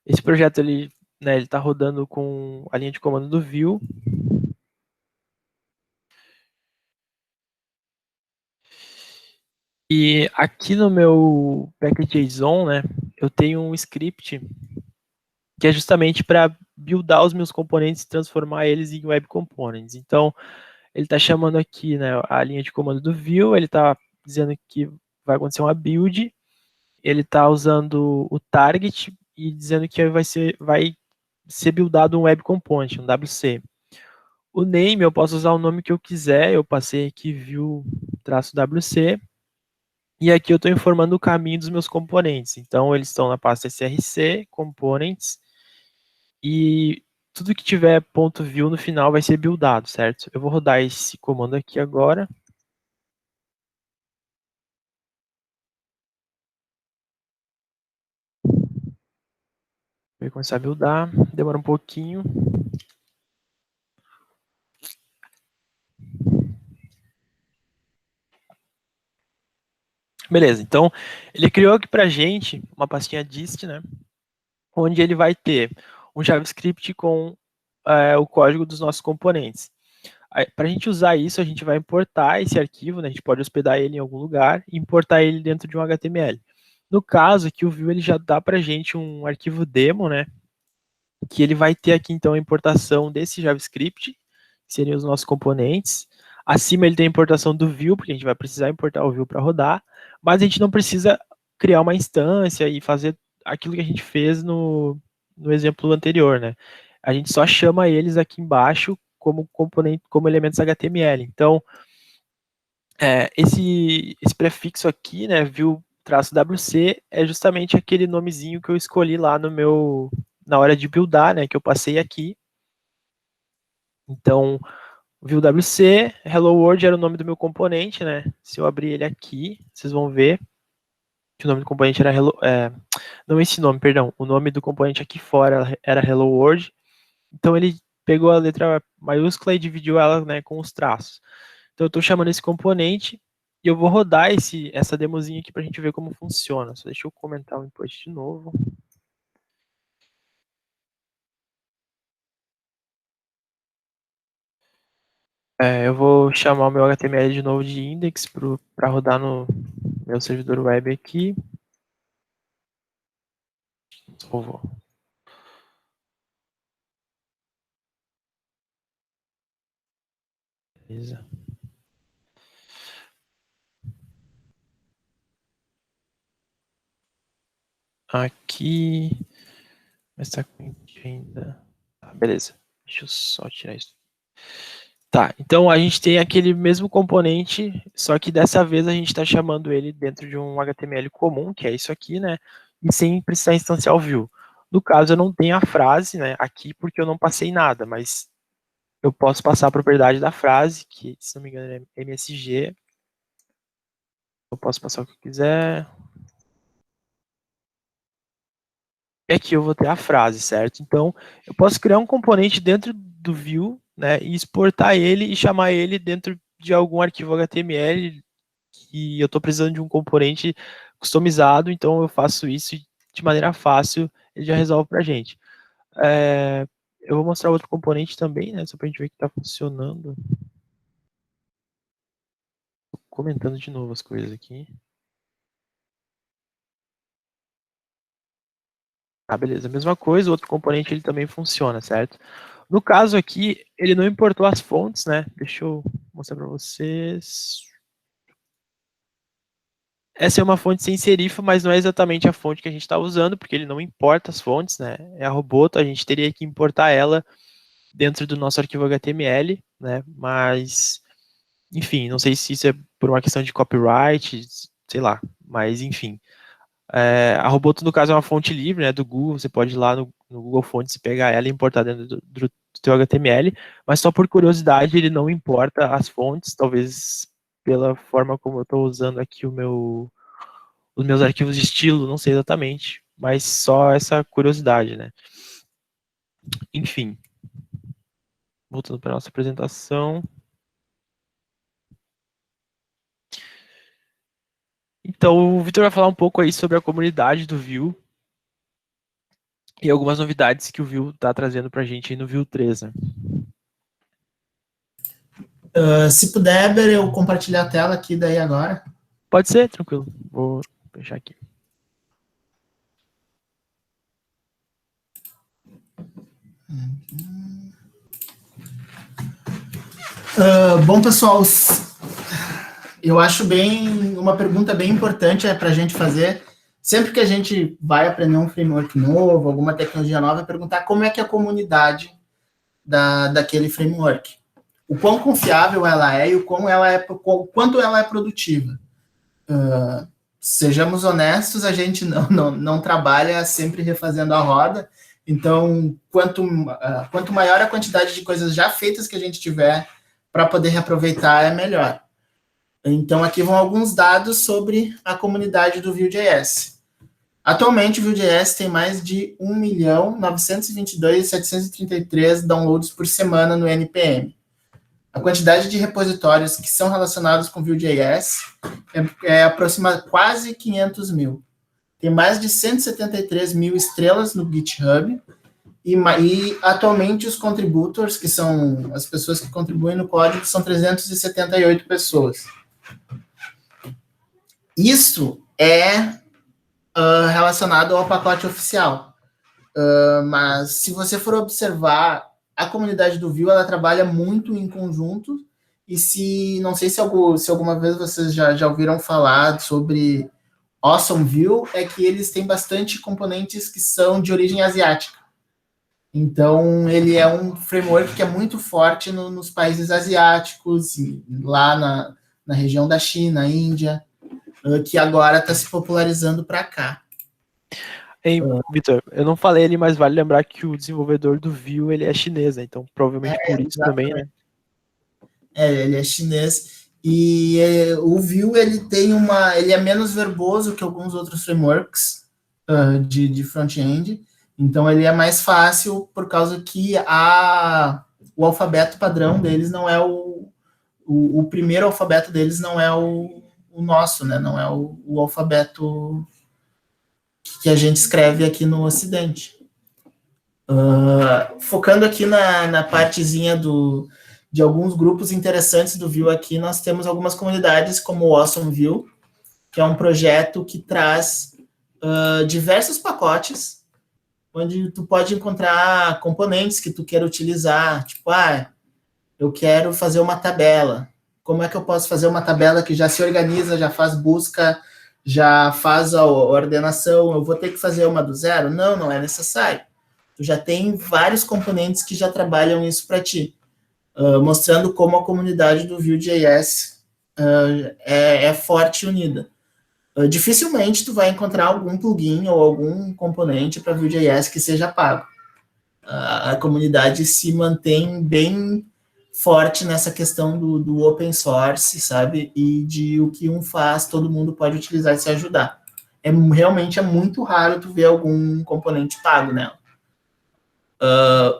Esse projeto ele está rodando com a linha de comando do Vue. E aqui no meu package.json, né, eu tenho um script que é justamente para buildar os meus componentes e transformar eles em web components. Então, ele está chamando aqui, né, a linha de comando do Vue, ele está dizendo que vai acontecer uma build, ele está usando o target e dizendo que vai ser buildado um web component, um WC. O name, eu posso usar o nome que eu quiser, eu passei aqui Vue-WC, e aqui eu estou informando o caminho dos meus componentes. Então, eles estão na pasta src, components, e tudo que tiver .vue no final vai ser buildado, certo? Eu vou rodar esse comando aqui agora. Vai começar a buildar, demora um pouquinho. Beleza, então ele criou aqui pra gente uma pastinha dist, né? Onde ele vai ter um JavaScript com o código dos nossos componentes. Para a gente usar isso, a gente vai importar esse arquivo, né? A gente pode hospedar ele em algum lugar e importar ele dentro de um HTML. No caso aqui, o Vue ele já dá para a gente um arquivo demo, né? Que ele vai ter aqui, então, a importação desse JavaScript, que seriam os nossos componentes. Acima ele tem a importação do Vue, porque a gente vai precisar importar o Vue para rodar, mas a gente não precisa criar uma instância e fazer aquilo que a gente fez no exemplo anterior, né? A gente só chama eles aqui embaixo como componente, como elementos HTML. Então, esse prefixo aqui, né, Vue-WC, é justamente aquele nomezinho que eu escolhi lá na hora de buildar, né, que eu passei aqui. Então, Vue-WC, Hello World era o nome do meu componente, né? Se eu abrir ele aqui, vocês vão ver que o nome do componente era não esse nome, perdão. O nome do componente aqui fora era Hello World. Então ele pegou a letra maiúscula e dividiu ela, né, com os traços. Então eu estou chamando esse componente e eu vou rodar essa demozinha aqui para a gente ver como funciona. Só deixa eu comentar o input de novo. Eu vou chamar o meu HTML de novo de index para rodar no meu servidor web aqui. Salvou. Beleza. Aqui. Mas tá com ainda. Beleza. Deixa eu só tirar isso. Tá, então a gente tem aquele mesmo componente, só que dessa vez a gente está chamando ele dentro de um HTML comum, que é isso aqui, né? E sem precisar instanciar o view. No caso, eu não tenho a frase, né, aqui porque eu não passei nada, mas eu posso passar a propriedade da frase, que, se não me engano, é MSG. Eu posso passar o que eu quiser. E aqui eu vou ter a frase, certo? Então, eu posso criar um componente dentro do view, né, e exportar ele e chamar ele dentro de algum arquivo HTML que eu estou precisando de um componente customizado, então eu faço isso de maneira fácil, ele já resolve para a gente. Eu vou mostrar outro componente também, né, só para a gente ver que está funcionando. Tô comentando de novo as coisas aqui. Beleza, mesma coisa, o outro componente ele também funciona, certo? No caso aqui, ele não importou as fontes, né? Deixa eu mostrar para vocês. Essa é uma fonte sem serifa, mas não é exatamente a fonte que a gente está usando, porque ele não importa as fontes, né? É a Roboto, a gente teria que importar ela dentro do nosso arquivo HTML, né? Mas, enfim, não sei se isso é por uma questão de copyright, sei lá, mas enfim. A Roboto, no caso, é uma fonte livre, né, do Google, você pode ir lá no Google Fontes e pegar ela e importar dentro do teu HTML, mas só por curiosidade ele não importa as fontes, talvez pela forma como eu estou usando aqui os meus arquivos de estilo, não sei exatamente, mas só essa curiosidade, né. Enfim, voltando para a nossa apresentação. Então, o Vitor vai falar um pouco aí sobre a comunidade do Vue e algumas novidades que o Vue está trazendo para a gente aí no Vue 3, né? Se puder, Eber, eu compartilhar a tela aqui daí agora. Pode ser, tranquilo. Vou fechar aqui. Bom, pessoal, eu acho uma pergunta bem importante para a gente fazer. Sempre que a gente vai aprender um framework novo, alguma tecnologia nova, é perguntar como é que é a comunidade daquele framework. O quão confiável ela é e o quanto ela é produtiva. Sejamos honestos, a gente não trabalha sempre refazendo a roda, então quanto maior a quantidade de coisas já feitas que a gente tiver para poder reaproveitar, é melhor. Então aqui vão alguns dados sobre a comunidade do Vue.js. Atualmente o Vue.js tem mais de 1.922.733 downloads por semana no NPM. A quantidade de repositórios que são relacionados com Vue.js é quase 500 mil. Tem mais de 173 mil estrelas no GitHub e atualmente os contributors, que são as pessoas que contribuem no código, são 378 pessoas. Isso é relacionado ao pacote oficial. Mas se você for observar, a comunidade do Vue, ela trabalha muito em conjunto, e não sei se alguma vez vocês já ouviram falar sobre Awesome Vue, é que eles têm bastante componentes que são de origem asiática. Então, ele é um framework que é muito forte nos países asiáticos, lá na região da China, Índia, que agora está se popularizando para cá. Hein, Vitor, eu não falei ali, mas vale lembrar que o desenvolvedor do Vue, ele é chinês, né? Então, provavelmente por isso exatamente. também, né? Ele é chinês. E o Vue, ele é menos verboso que alguns outros frameworks de front-end, Então ele é mais fácil por causa que o alfabeto padrão deles não é o primeiro alfabeto deles não é o nosso, né? Não é o alfabeto que a gente escreve aqui no Ocidente. Focando aqui na partezinha de alguns grupos interessantes do Vue aqui, nós temos algumas comunidades como o Awesome Vue, que é um projeto que traz diversos pacotes, onde tu pode encontrar componentes que tu queira utilizar, tipo, eu quero fazer uma tabela. Como é que eu posso fazer uma tabela que já se organiza, já faz busca, já faz a ordenação? Eu vou ter que fazer uma do zero? Não, não é necessário. Tu já tem vários componentes que já trabalham isso para ti, mostrando como a comunidade do Vue.js é forte e unida. Dificilmente tu vai encontrar algum plugin ou algum componente para Vue.js que seja pago. A comunidade se mantém bem forte nessa questão do open source, sabe? E de o que um faz, todo mundo pode utilizar e se ajudar. Realmente é muito raro tu ver algum componente pago nela.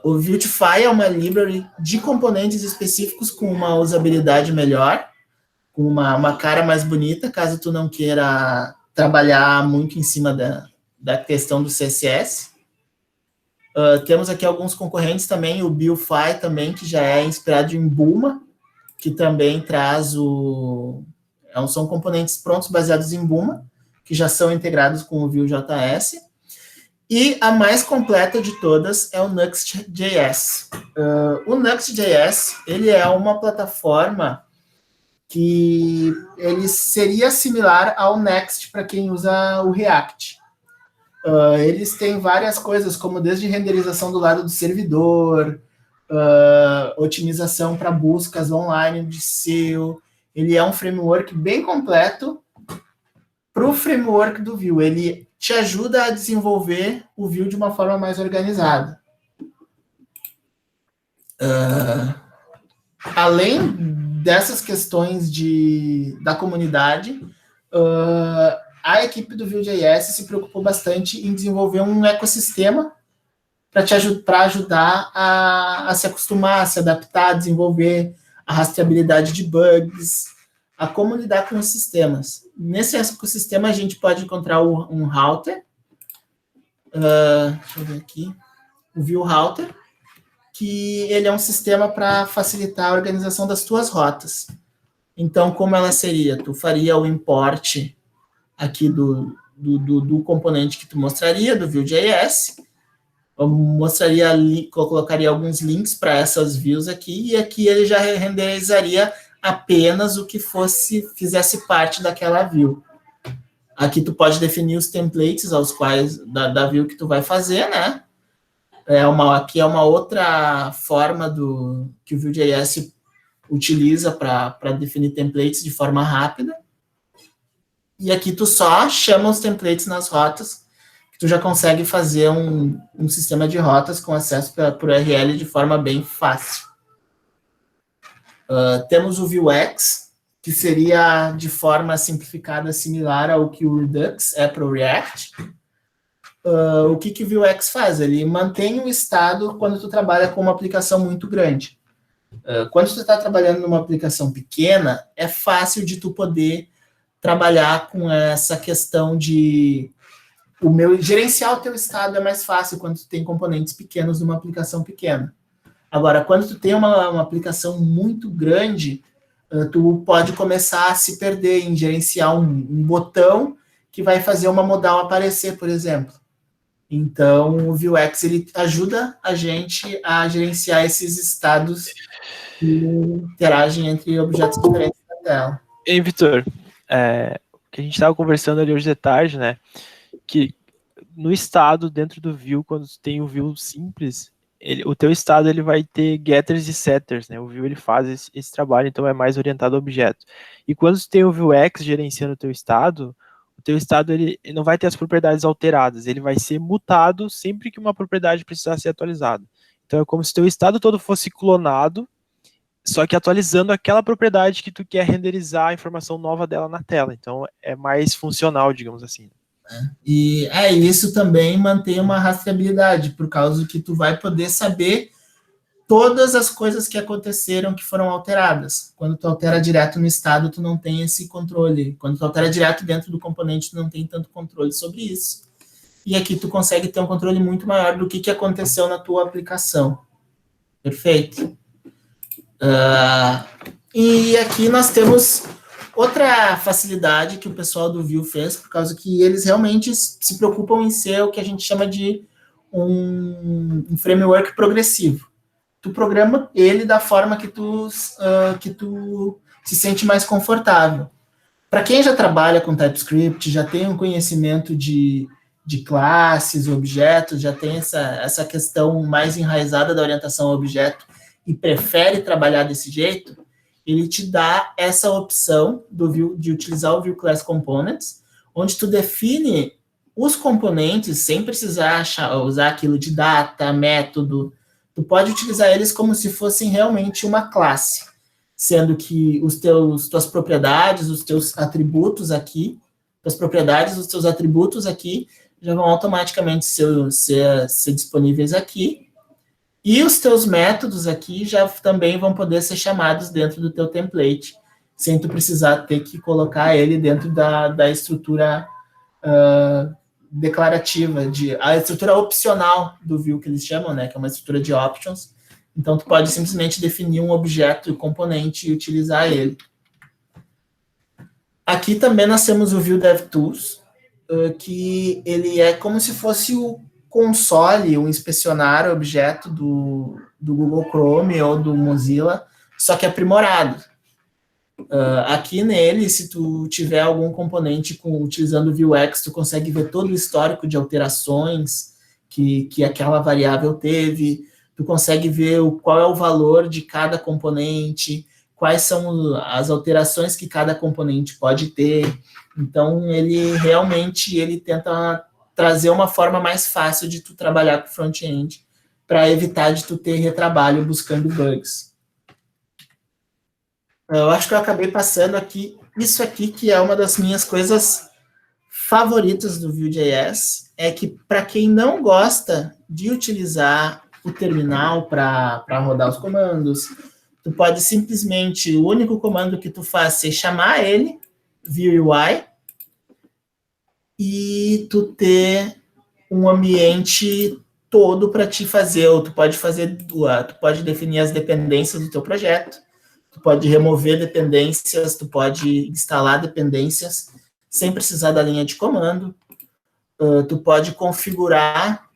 O Vuetify é uma library de componentes específicos com uma usabilidade melhor, com uma cara mais bonita, caso tu não queira trabalhar muito em cima da questão do CSS. Temos aqui alguns concorrentes também, o Builfy também, que já é inspirado em Bulma, que também traz são componentes prontos baseados em Bulma, que já são integrados com o Vue.js. E a mais completa de todas é o Nuxt.js. O Nuxt.js, ele é uma plataforma que ele seria similar ao Next para quem usa o React. Eles têm várias coisas, como desde renderização do lado do servidor, otimização para buscas online de SEO. Ele é um framework bem completo para o framework do Vue. Ele te ajuda a desenvolver o Vue de uma forma mais organizada. Além dessas questões da comunidade, a equipe do Vue.js se preocupou bastante em desenvolver um ecossistema para ajudar a se acostumar, a se adaptar, a desenvolver a rastreabilidade de bugs, a como lidar com os sistemas. Nesse ecossistema, a gente pode encontrar um router, deixa eu ver aqui, o Vue Router, que ele é um sistema para facilitar a organização das tuas rotas. Então, como ela seria? Tu faria o import aqui do componente que tu mostraria, do Vue.js, colocaria alguns links para essas views aqui, e aqui ele já renderizaria apenas o que fizesse parte daquela view. Aqui tu pode definir os templates aos quais da view que tu vai fazer, né? Aqui é uma outra forma que o Vue.js utiliza para definir templates de forma rápida. E aqui tu só chama os templates nas rotas, que tu já consegue fazer um sistema de rotas com acesso por URL de forma bem fácil. Temos o Vuex, que seria de forma simplificada similar ao que o Redux é para o React. O que o Vuex faz? Ele mantém o estado quando tu trabalha com uma aplicação muito grande. Quando tu está trabalhando numa aplicação pequena, é fácil de tu poder trabalhar com essa questão de gerenciar o teu estado é mais fácil quando tu tem componentes pequenos numa aplicação pequena. Agora, quando tu tem uma aplicação muito grande, tu pode começar a se perder em gerenciar um botão que vai fazer uma modal aparecer, por exemplo. Então, o Vuex, ele ajuda a gente a gerenciar esses estados que interagem entre objetos diferentes da tela. E Vitor, que a gente estava conversando ali hoje de tarde, né, que no estado dentro do Vue, quando tem o Vue simples, o teu estado ele vai ter getters e setters, né? O Vue ele faz esse trabalho, então é mais orientado a objetos. E quando tu tem o Vuex gerenciando o teu estado ele não vai ter as propriedades alteradas, ele vai ser mutado sempre que uma propriedade precisar ser atualizada. Então é como se o teu estado todo fosse clonado, só que atualizando aquela propriedade que tu quer renderizar a informação nova dela na tela. Então é mais funcional, digamos assim. E isso também mantém uma rastreabilidade, por causa que tu vai poder saber todas as coisas que aconteceram que foram alteradas. Quando tu altera direto no estado, tu não tem esse controle. Quando tu altera direto dentro do componente, tu não tem tanto controle sobre isso. E aqui tu consegue ter um controle muito maior do que aconteceu na tua aplicação. Perfeito? E aqui nós temos outra facilidade que o pessoal do Vue fez, por causa que eles realmente se preocupam em ser o que a gente chama de um framework progressivo. Tu programa ele da forma que tu se sente mais confortável. Para quem já trabalha com TypeScript, já tem um conhecimento de classes, objetos, já tem essa questão mais enraizada da orientação a objeto e prefere trabalhar desse jeto, ele te dá essa opção do Vue, de utilizar o Vue Class Components, onde tu define os componentes sem precisar usar aquilo de data, método. Tu pode utilizar eles como se fossem realmente uma classe, sendo que tuas propriedades, os teus atributos aqui, as propriedades, os teus atributos aqui, já vão automaticamente ser disponíveis aqui, e os teus métodos aqui já também vão poder ser chamados dentro do teu template, sem tu precisar ter que colocar ele dentro da estrutura declarativa, a estrutura opcional do Vue, que eles chamam, né, que é uma estrutura de options. Então, tu pode simplesmente definir um objeto e componente e utilizar ele. Aqui também nós temos o Vue DevTools, que ele é como se fosse o console, o inspecionar objeto do Google Chrome ou do Mozilla, só que aprimorado. Aqui nele, se tu tiver algum componente utilizando o Vuex, tu consegue ver todo o histórico de alterações que aquela variável teve, tu consegue ver qual é o valor de cada componente, quais são as alterações que cada componente pode ter. Então, ele tenta trazer uma forma mais fácil de tu trabalhar com front-end, para evitar de tu ter retrabalho buscando bugs. Eu acho que eu acabei passando aqui, isso aqui que é uma das minhas coisas favoritas do Vue.js, é que para quem não gosta de utilizar o terminal para rodar os comandos, tu pode simplesmente, o único comando que tu faz é chamar ele, Vue UI, e tu ter um ambiente todo para te fazer, ou tu pode definir as dependências do teu projeto, tu pode remover dependências, tu pode instalar dependências sem precisar da linha de comando, tu pode configurar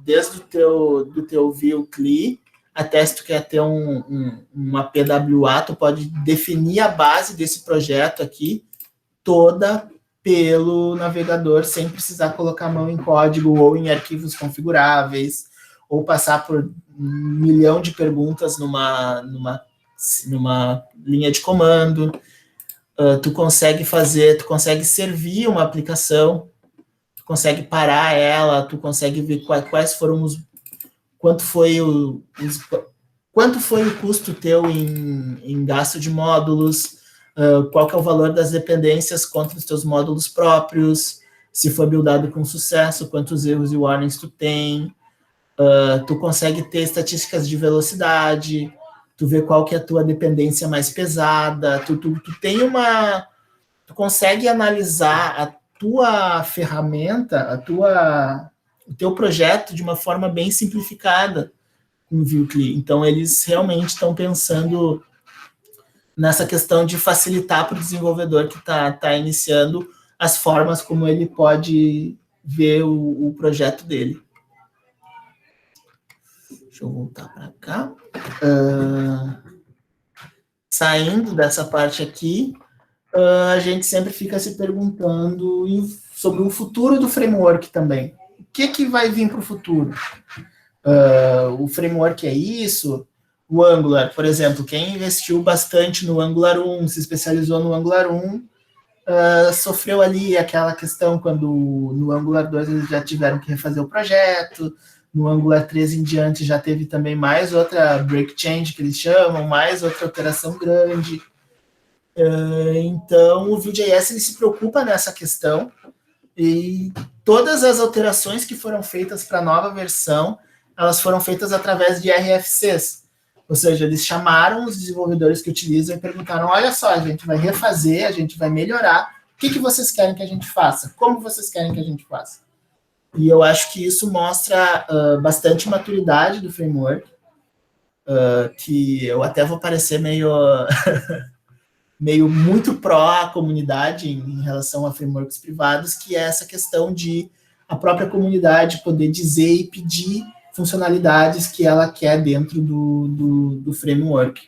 desde do teu Vue CLI, até se tu quer ter uma PWA, tu pode definir a base desse projeto aqui, toda pelo navegador, sem precisar colocar a mão em código ou em arquivos configuráveis, ou passar por 1 milhão de perguntas numa linha de comando. Tu consegue servir uma aplicação, tu consegue parar ela, tu consegue ver quais foram quanto foi o custo teu em gasto de módulos, qual que é o valor das dependências contra os teus módulos próprios, se foi buildado com sucesso, quantos erros e warnings tu tem, tu consegue ter estatísticas de velocidade, tu vê qual que é a tua dependência mais pesada, tu consegue analisar a tua ferramenta, o teu projeto de uma forma bem simplificada com o Vue CLI. Então, eles realmente estão pensando nessa questão de facilitar para o desenvolvedor que está iniciando as formas como ele pode ver o projeto dele. Deixa eu voltar para cá. Saindo dessa parte aqui, a gente sempre fica se perguntando sobre o futuro do framework também. O que vai vir para o futuro? O framework é isso? O Angular, por exemplo, quem investiu bastante no Angular 1, se especializou no Angular 1, sofreu ali aquela questão quando no Angular 2 eles já tiveram que refazer o projeto, no Angular 3 em diante já teve também mais outra break change, que eles chamam, mais outra alteração grande. Então, o Vue.js ele se preocupa nessa questão E todas as alterações que foram feitas para a nova versão, elas foram feitas através de RFCs. Ou seja, eles chamaram os desenvolvedores que utilizam e perguntaram, olha só, a gente vai refazer, a gente vai melhorar, o que vocês querem que a gente faça? Como vocês querem que a gente faça? E eu acho que isso mostra bastante maturidade do framework, que eu até vou parecer meio muito pró a comunidade em relação a frameworks privados, que é essa questão de a própria comunidade poder dizer e pedir funcionalidades que ela quer dentro do framework.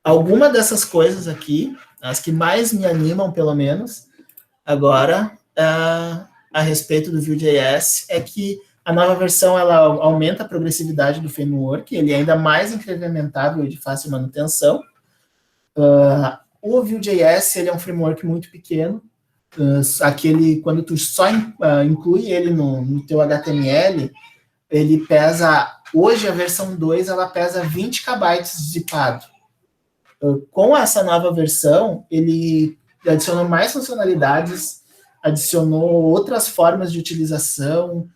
Alguma dessas coisas aqui, as que mais me animam, pelo menos, agora, a respeito do Vue.js, é que a nova versão ela aumenta a progressividade do framework, ele é ainda mais incrementável e de fácil manutenção. O Vue.js ele é um framework muito pequeno, quando tu só inclui ele no teu HTML, ele pesa, hoje a versão 2, ela pesa 20 KB zipado. Com essa nova versão, ele adicionou mais funcionalidades, adicionou outras formas de utilização,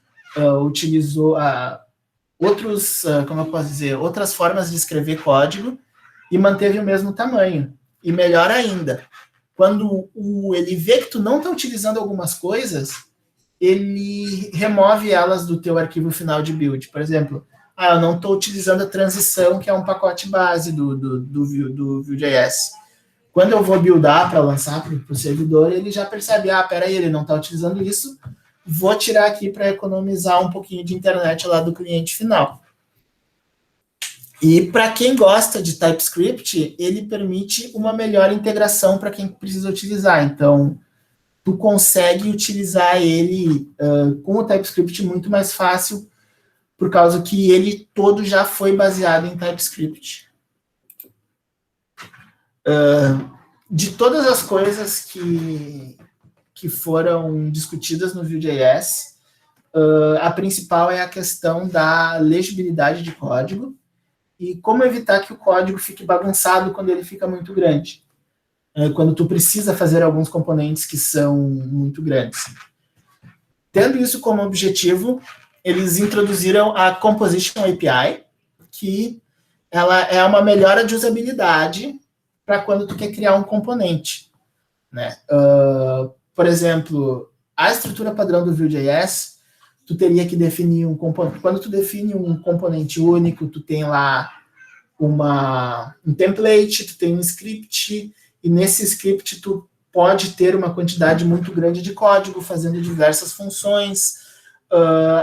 utilizou outras formas de escrever código e manteve o mesmo tamanho. E melhor ainda, quando ele vê que tu não está utilizando algumas coisas, ele remove elas do teu arquivo final de build. Por exemplo, eu não estou utilizando a transição, que é um pacote base do Vue.js. Quando eu vou buildar para lançar para o servidor, ele já percebe, peraí, ele não está utilizando isso, vou tirar aqui para economizar um pouquinho de internet lá do cliente final. E para quem gosta de TypeScript, ele permite uma melhor integração para quem precisa utilizar. Então, tu consegue utilizar ele com o TypeScript muito mais fácil, por causa que ele todo já foi baseado em TypeScript. De todas as coisas que foram discutidas no Vue.js, a principal é a questão da legibilidade de código e como evitar que o código fique bagunçado quando ele fica muito grande. Quando tu precisa fazer alguns componentes que são muito grandes. Tendo isso como objetivo, eles introduziram a Composition API, que ela é uma melhora de usabilidade para quando tu quer criar um componente. Né? Por exemplo, a estrutura padrão do Vue.js, tu teria que definir um componente. Quando tu define um componente único, tu tem lá um template, tu tem um script, e nesse script tu pode ter uma quantidade muito grande de código fazendo diversas funções.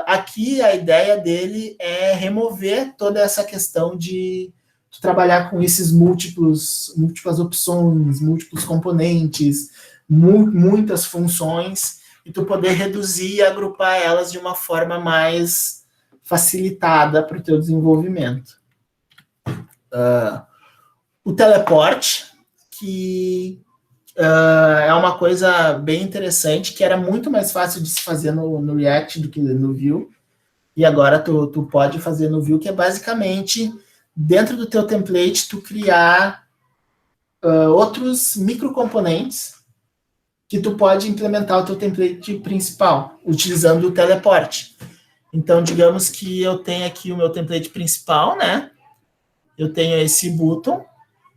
Aqui a ideia dele é remover toda essa questão de tu trabalhar com esses múltiplas opções, múltiplos componentes, muitas funções, e tu poder reduzir e agrupar elas de uma forma mais facilitada para o teu desenvolvimento. O teleporte, que é uma coisa bem interessante, que era muito mais fácil de se fazer no React do que no Vue, e agora tu pode fazer no Vue, que é basicamente, dentro do teu template, tu criar outros microcomponentes que tu pode implementar o teu template principal, utilizando o teleporte. Então, digamos que eu tenho aqui o meu template principal, né? Eu tenho esse button,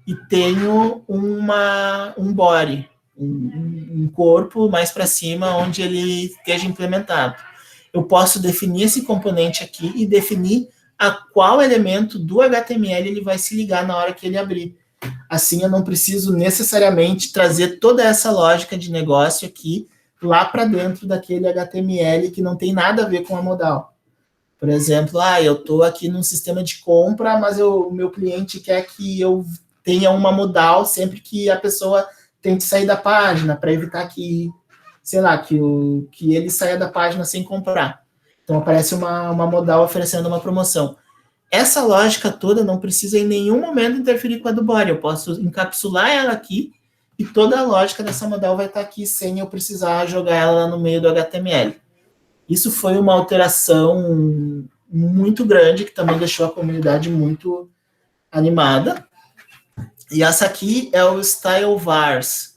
e tenho um body, um corpo mais para cima, onde ele esteja implementado. Eu posso definir esse componente aqui e definir a qual elemento do HTML ele vai se ligar na hora que ele abrir. Assim, eu não preciso necessariamente trazer toda essa lógica de negócio aqui lá para dentro daquele HTML que não tem nada a ver com a modal. Por exemplo, eu estou aqui num sistema de compra, mas o meu cliente quer que eu tenha uma modal sempre que a pessoa tente sair da página, para evitar que, sei lá, que ele saia da página sem comprar. Então, aparece uma modal oferecendo uma promoção. Essa lógica toda não precisa em nenhum momento interferir com a do body. Eu posso encapsular ela aqui e toda a lógica dessa modal vai estar aqui sem eu precisar jogar ela no meio do HTML. Isso foi uma alteração muito grande, que também deixou a comunidade muito animada. E essa aqui é o Style Vars,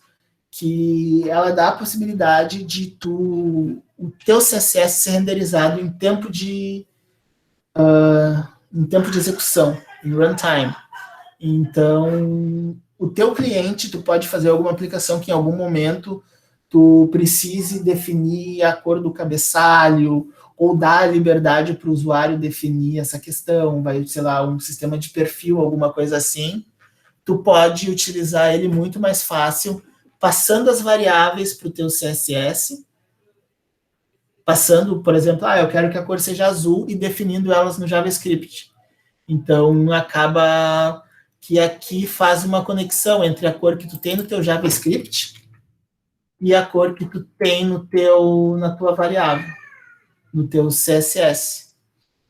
que ela dá a possibilidade de o teu CSS ser renderizado em tempo de execução, em runtime. Então, o teu cliente, tu pode fazer alguma aplicação que em algum momento tu precise definir a cor do cabeçalho, ou dar a liberdade para o usuário definir essa questão, vai, sei lá, um sistema de perfil, alguma coisa assim, tu pode utilizar ele muito mais fácil, passando as variáveis para o teu CSS, passando, por exemplo, eu quero que a cor seja azul e definindo elas no JavaScript. Então, acaba que aqui faz uma conexão entre a cor que tu tem no teu JavaScript e a cor que tu tem na tua variável, no teu CSS.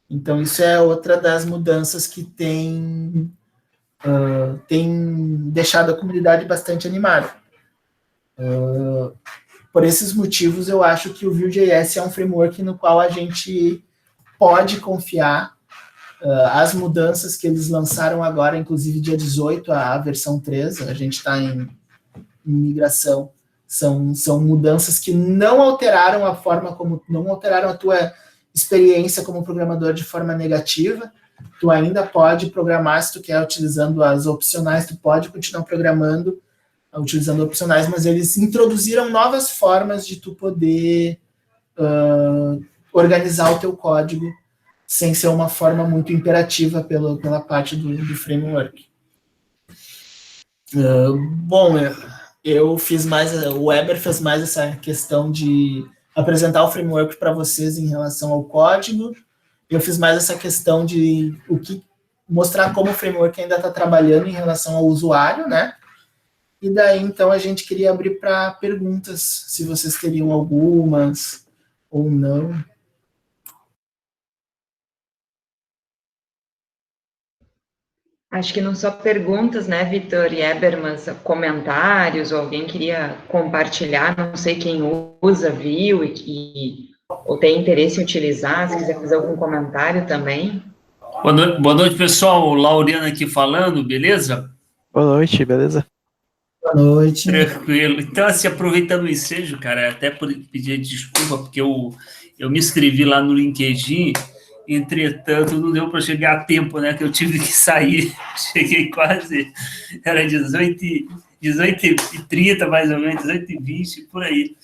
Então, isso é outra das mudanças que tem deixado a comunidade bastante animada. Por esses motivos, eu acho que o Vue.js é um framework no qual a gente pode confiar. As mudanças que eles lançaram agora, inclusive dia 18, a versão 3, a gente está em migração, são mudanças que não alteraram não alteraram a tua experiência como programador de forma negativa. Tu ainda pode programar, se tu quer, utilizando as opcionais, tu pode continuar programando utilizando opcionais, mas eles introduziram novas formas de tu poder organizar o teu código sem ser uma forma muito imperativa pela parte do framework. Bom, o Weber fez mais essa questão de apresentar o framework para vocês em relação ao código. Eu fiz mais essa questão de mostrar como o framework ainda está trabalhando em relação ao usuário, né? E daí, então, a gente queria abrir para perguntas, se vocês teriam algumas ou não. Acho que não só perguntas, né, Vitor e Eber, mas comentários, ou alguém queria compartilhar, não sei quem usa, viu, ou tem interesse em utilizar, se quiser fazer algum comentário também. Boa noite, pessoal. Lauriana aqui falando, beleza? Boa noite, beleza? Boa noite. Tranquilo. Então, assim, aproveitando o ensejo, cara, até por pedir desculpa, porque eu me inscrevi lá no LinkedIn, entretanto, não deu para chegar a tempo, né, que eu tive que sair. Cheguei quase, era 18h30, mais ou menos, 18h20, por aí.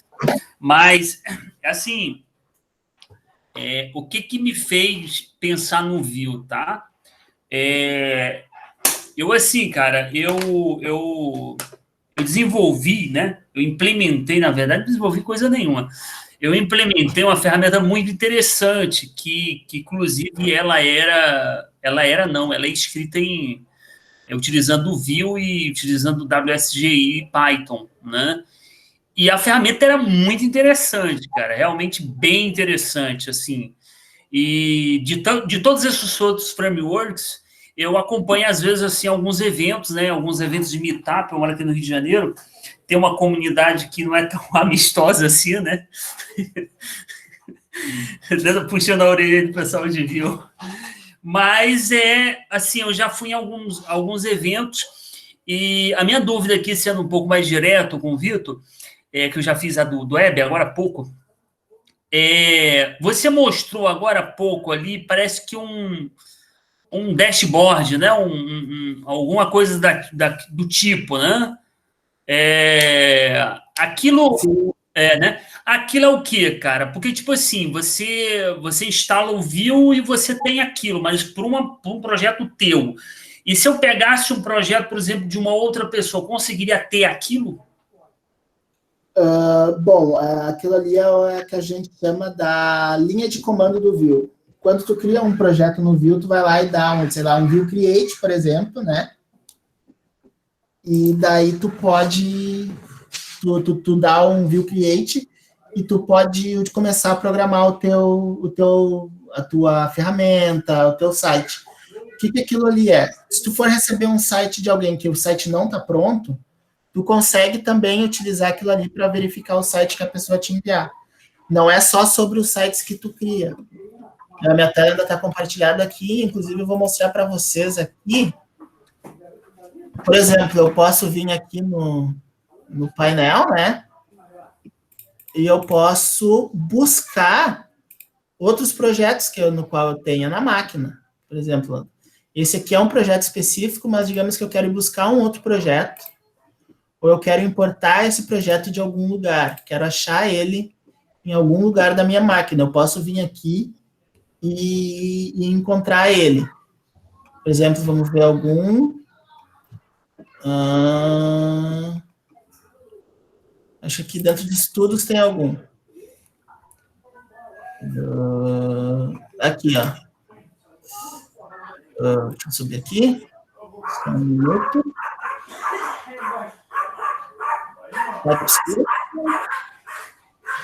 Mas, assim, o que me fez pensar no Vue, tá? Eu, assim, cara, eu desenvolvi, né? Eu implementei, na verdade, não desenvolvi coisa nenhuma. Eu implementei uma ferramenta muito interessante, que inclusive, ela é escrita utilizando o Vue e utilizando o WSGI e Python, né? E a ferramenta era muito interessante, cara, realmente bem interessante, assim. E de todos esses outros frameworks, eu acompanho, às vezes, assim, alguns eventos, né? Alguns eventos de meetup. Eu moro aqui no Rio de Janeiro, tem uma comunidade que não é tão amistosa assim, né? Puxando a orelha do pessoal de Vue. Mas, assim, eu já fui em alguns eventos, e a minha dúvida aqui, sendo um pouco mais direto com o Vitor, que eu já fiz a do Web agora há pouco, você mostrou agora há pouco ali, parece que um dashboard, né? Alguma coisa do tipo, né? Aquilo, né? Aquilo é o quê, cara? Porque, tipo assim, você instala o Vue e você tem aquilo, mas por um projeto teu. E se eu pegasse um projeto, por exemplo, de uma outra pessoa, conseguiria ter aquilo? Bom, aquilo ali é o que a gente chama da linha de comando do Vue. Quando tu cria um projeto no Vue, tu vai lá e dá um Vue Create, por exemplo, né? E daí tu pode tu dá um Vue Create e tu pode começar a programar a tua ferramenta, o teu site. O que aquilo ali é? Se tu for receber um site de alguém que o site não está pronto, tu consegue também utilizar aquilo ali para verificar o site que a pessoa te enviar. Não é só sobre os sites que tu cria. A minha tela ainda está compartilhada aqui, inclusive eu vou mostrar para vocês aqui. Por exemplo, eu posso vir aqui no no painel, né? E eu posso buscar outros projetos no qual eu tenha na máquina. Por exemplo, esse aqui é um projeto específico, mas digamos que eu quero buscar um outro projeto, ou eu quero importar esse projeto de algum lugar, quero achar ele em algum lugar da minha máquina. Eu posso vir aqui e encontrar ele. Por exemplo, vamos ver algum... acho que dentro de estudos tem algum. Aqui, ó. Deixa eu subir aqui. Só um minuto.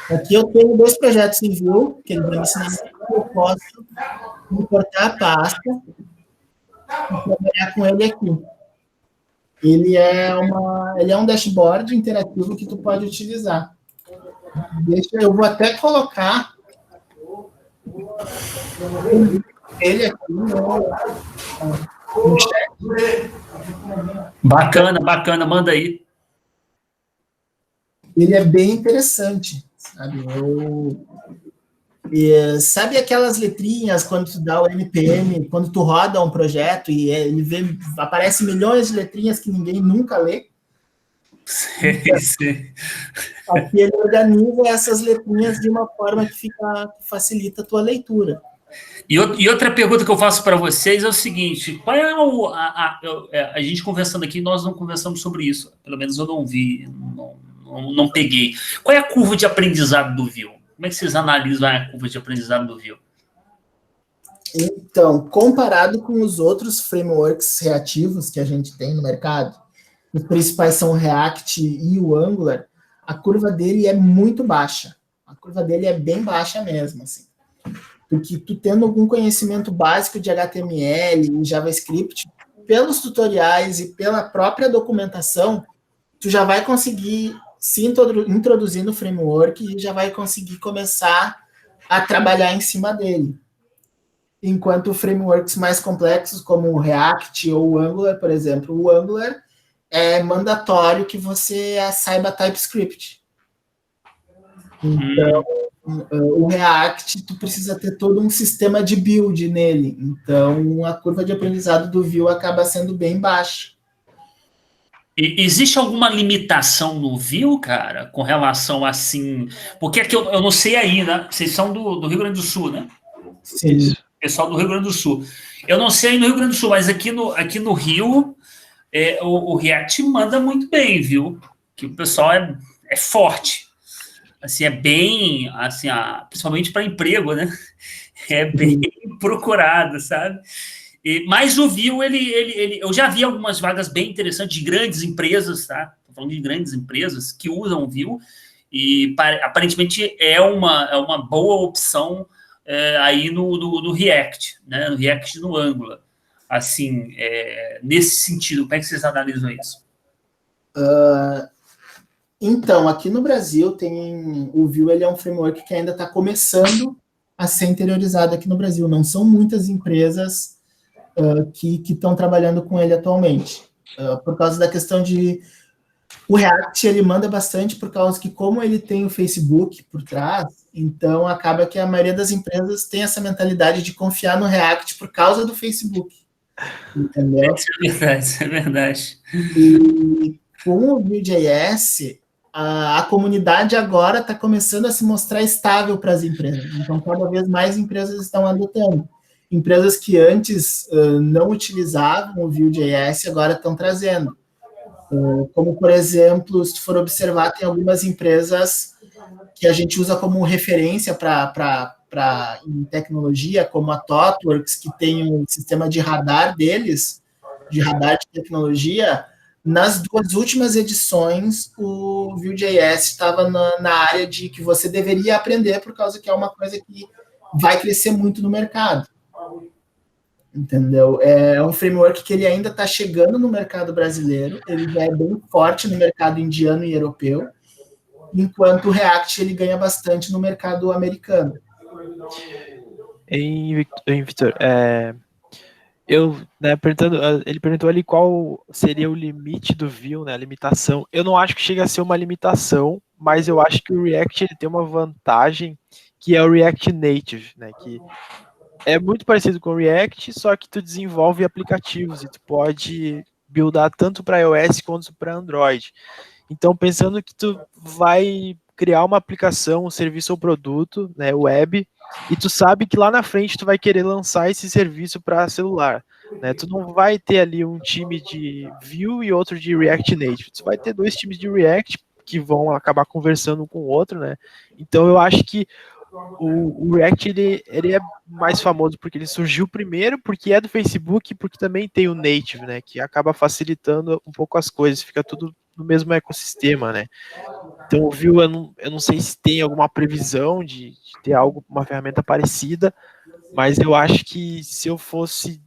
Aqui eu tenho 2 projetos em Vue, que ele vai me ensinar que eu posso importar a pasta e trabalhar com ele aqui. Ele é um dashboard interativo que tu pode utilizar. Eu vou até colocar ele aqui no chat. Bacana, manda aí. Ele é bem interessante, sabe? Sabe aquelas letrinhas quando tu dá o NPM, quando tu roda um projeto e aparece milhões de letrinhas que ninguém nunca lê? Sim. Aqui ele organiza essas letrinhas de uma forma que facilita a tua leitura. E outra pergunta que eu faço para vocês é o seguinte: qual é a gente conversando aqui, nós não conversamos sobre isso, pelo menos eu não vi, não peguei. Qual é a curva de aprendizado do Vue? Como é que vocês analisam a curva de aprendizado do Vue? Então, comparado com os outros frameworks reativos que a gente tem no mercado, os principais são o React e o Angular, a curva dele é muito baixa. A curva dele é bem baixa mesmo, assim. Porque tu tendo algum conhecimento básico de HTML e JavaScript, pelos tutoriais e pela própria documentação, tu já vai conseguir se introduzir no framework e já vai conseguir começar a trabalhar em cima dele. Enquanto frameworks mais complexos, como o React ou o Angular, por exemplo, o Angular é mandatório que você saiba TypeScript. Então, o React, tu precisa ter todo um sistema de build nele. Então, a curva de aprendizado do Vue acaba sendo bem baixa. E existe alguma limitação no Vue, cara, com relação assim... Porque aqui eu não sei aí, né? Vocês são do Rio Grande do Sul, né? Sim. Pessoal do Rio Grande do Sul. Eu não sei aí no Rio Grande do Sul, mas aqui no Rio, o React manda muito bem, viu? Que o pessoal é forte. Assim, é bem, assim, principalmente para emprego, né? É bem procurado, sabe? Mas o Vue, eu já vi algumas vagas bem interessantes de grandes empresas, tá? Estou falando de grandes empresas que usam o Vue e aparentemente é uma boa opção aí no React, né? No React e no Angular. Assim, nesse sentido, como é que vocês analisam isso? Então, aqui no Brasil, o Vue ele é um framework que ainda está começando a ser interiorizado aqui no Brasil. Não são muitas empresas que estão trabalhando com ele atualmente. Por causa da questão de... O React, ele manda bastante por causa que, como ele tem o Facebook por trás, então acaba que a maioria das empresas tem essa mentalidade de confiar no React por causa do Facebook. Entendeu? Isso é verdade. E com o Vue.js, a comunidade agora está começando a se mostrar estável para as empresas. Então, cada vez mais empresas estão adotando. Empresas que antes não utilizavam o Vue.js agora estão trazendo. Como, por exemplo, se tu for observar, tem algumas empresas que a gente usa como referência em tecnologia, como a ThoughtWorks, que tem um sistema de radar deles, de radar de tecnologia. Nas 2 últimas edições, o Vue.js estava na área de que você deveria aprender, por causa que é uma coisa que vai crescer muito no mercado. Entendeu? É um framework que ele ainda está chegando no mercado brasileiro, ele já é bem forte no mercado indiano e europeu, enquanto o React ele ganha bastante no mercado americano. Victor, Ele perguntou ali qual seria o limite do Vue, né, a limitação. Eu não acho que chega a ser uma limitação, mas eu acho que o React ele tem uma vantagem que é o React Native, né, que é muito parecido com o React, só que tu desenvolve aplicativos e tu pode buildar tanto para iOS quanto para Android. Então, pensando que tu vai criar uma aplicação, um serviço ou produto, né, web, e tu sabe que lá na frente tu vai querer lançar esse serviço para celular, né? Tu não vai ter ali um time de Vue e outro de React Native. Tu vai ter 2 times de React que vão acabar conversando um com o outro, né? Então eu acho que o React ele é mais famoso porque ele surgiu primeiro, porque é do Facebook, porque também tem o Native, né? Que acaba facilitando um pouco as coisas, fica tudo no mesmo ecossistema, né? Então o Vue, eu não sei se tem alguma previsão de ter algo, uma ferramenta parecida, mas eu acho que se eu fosse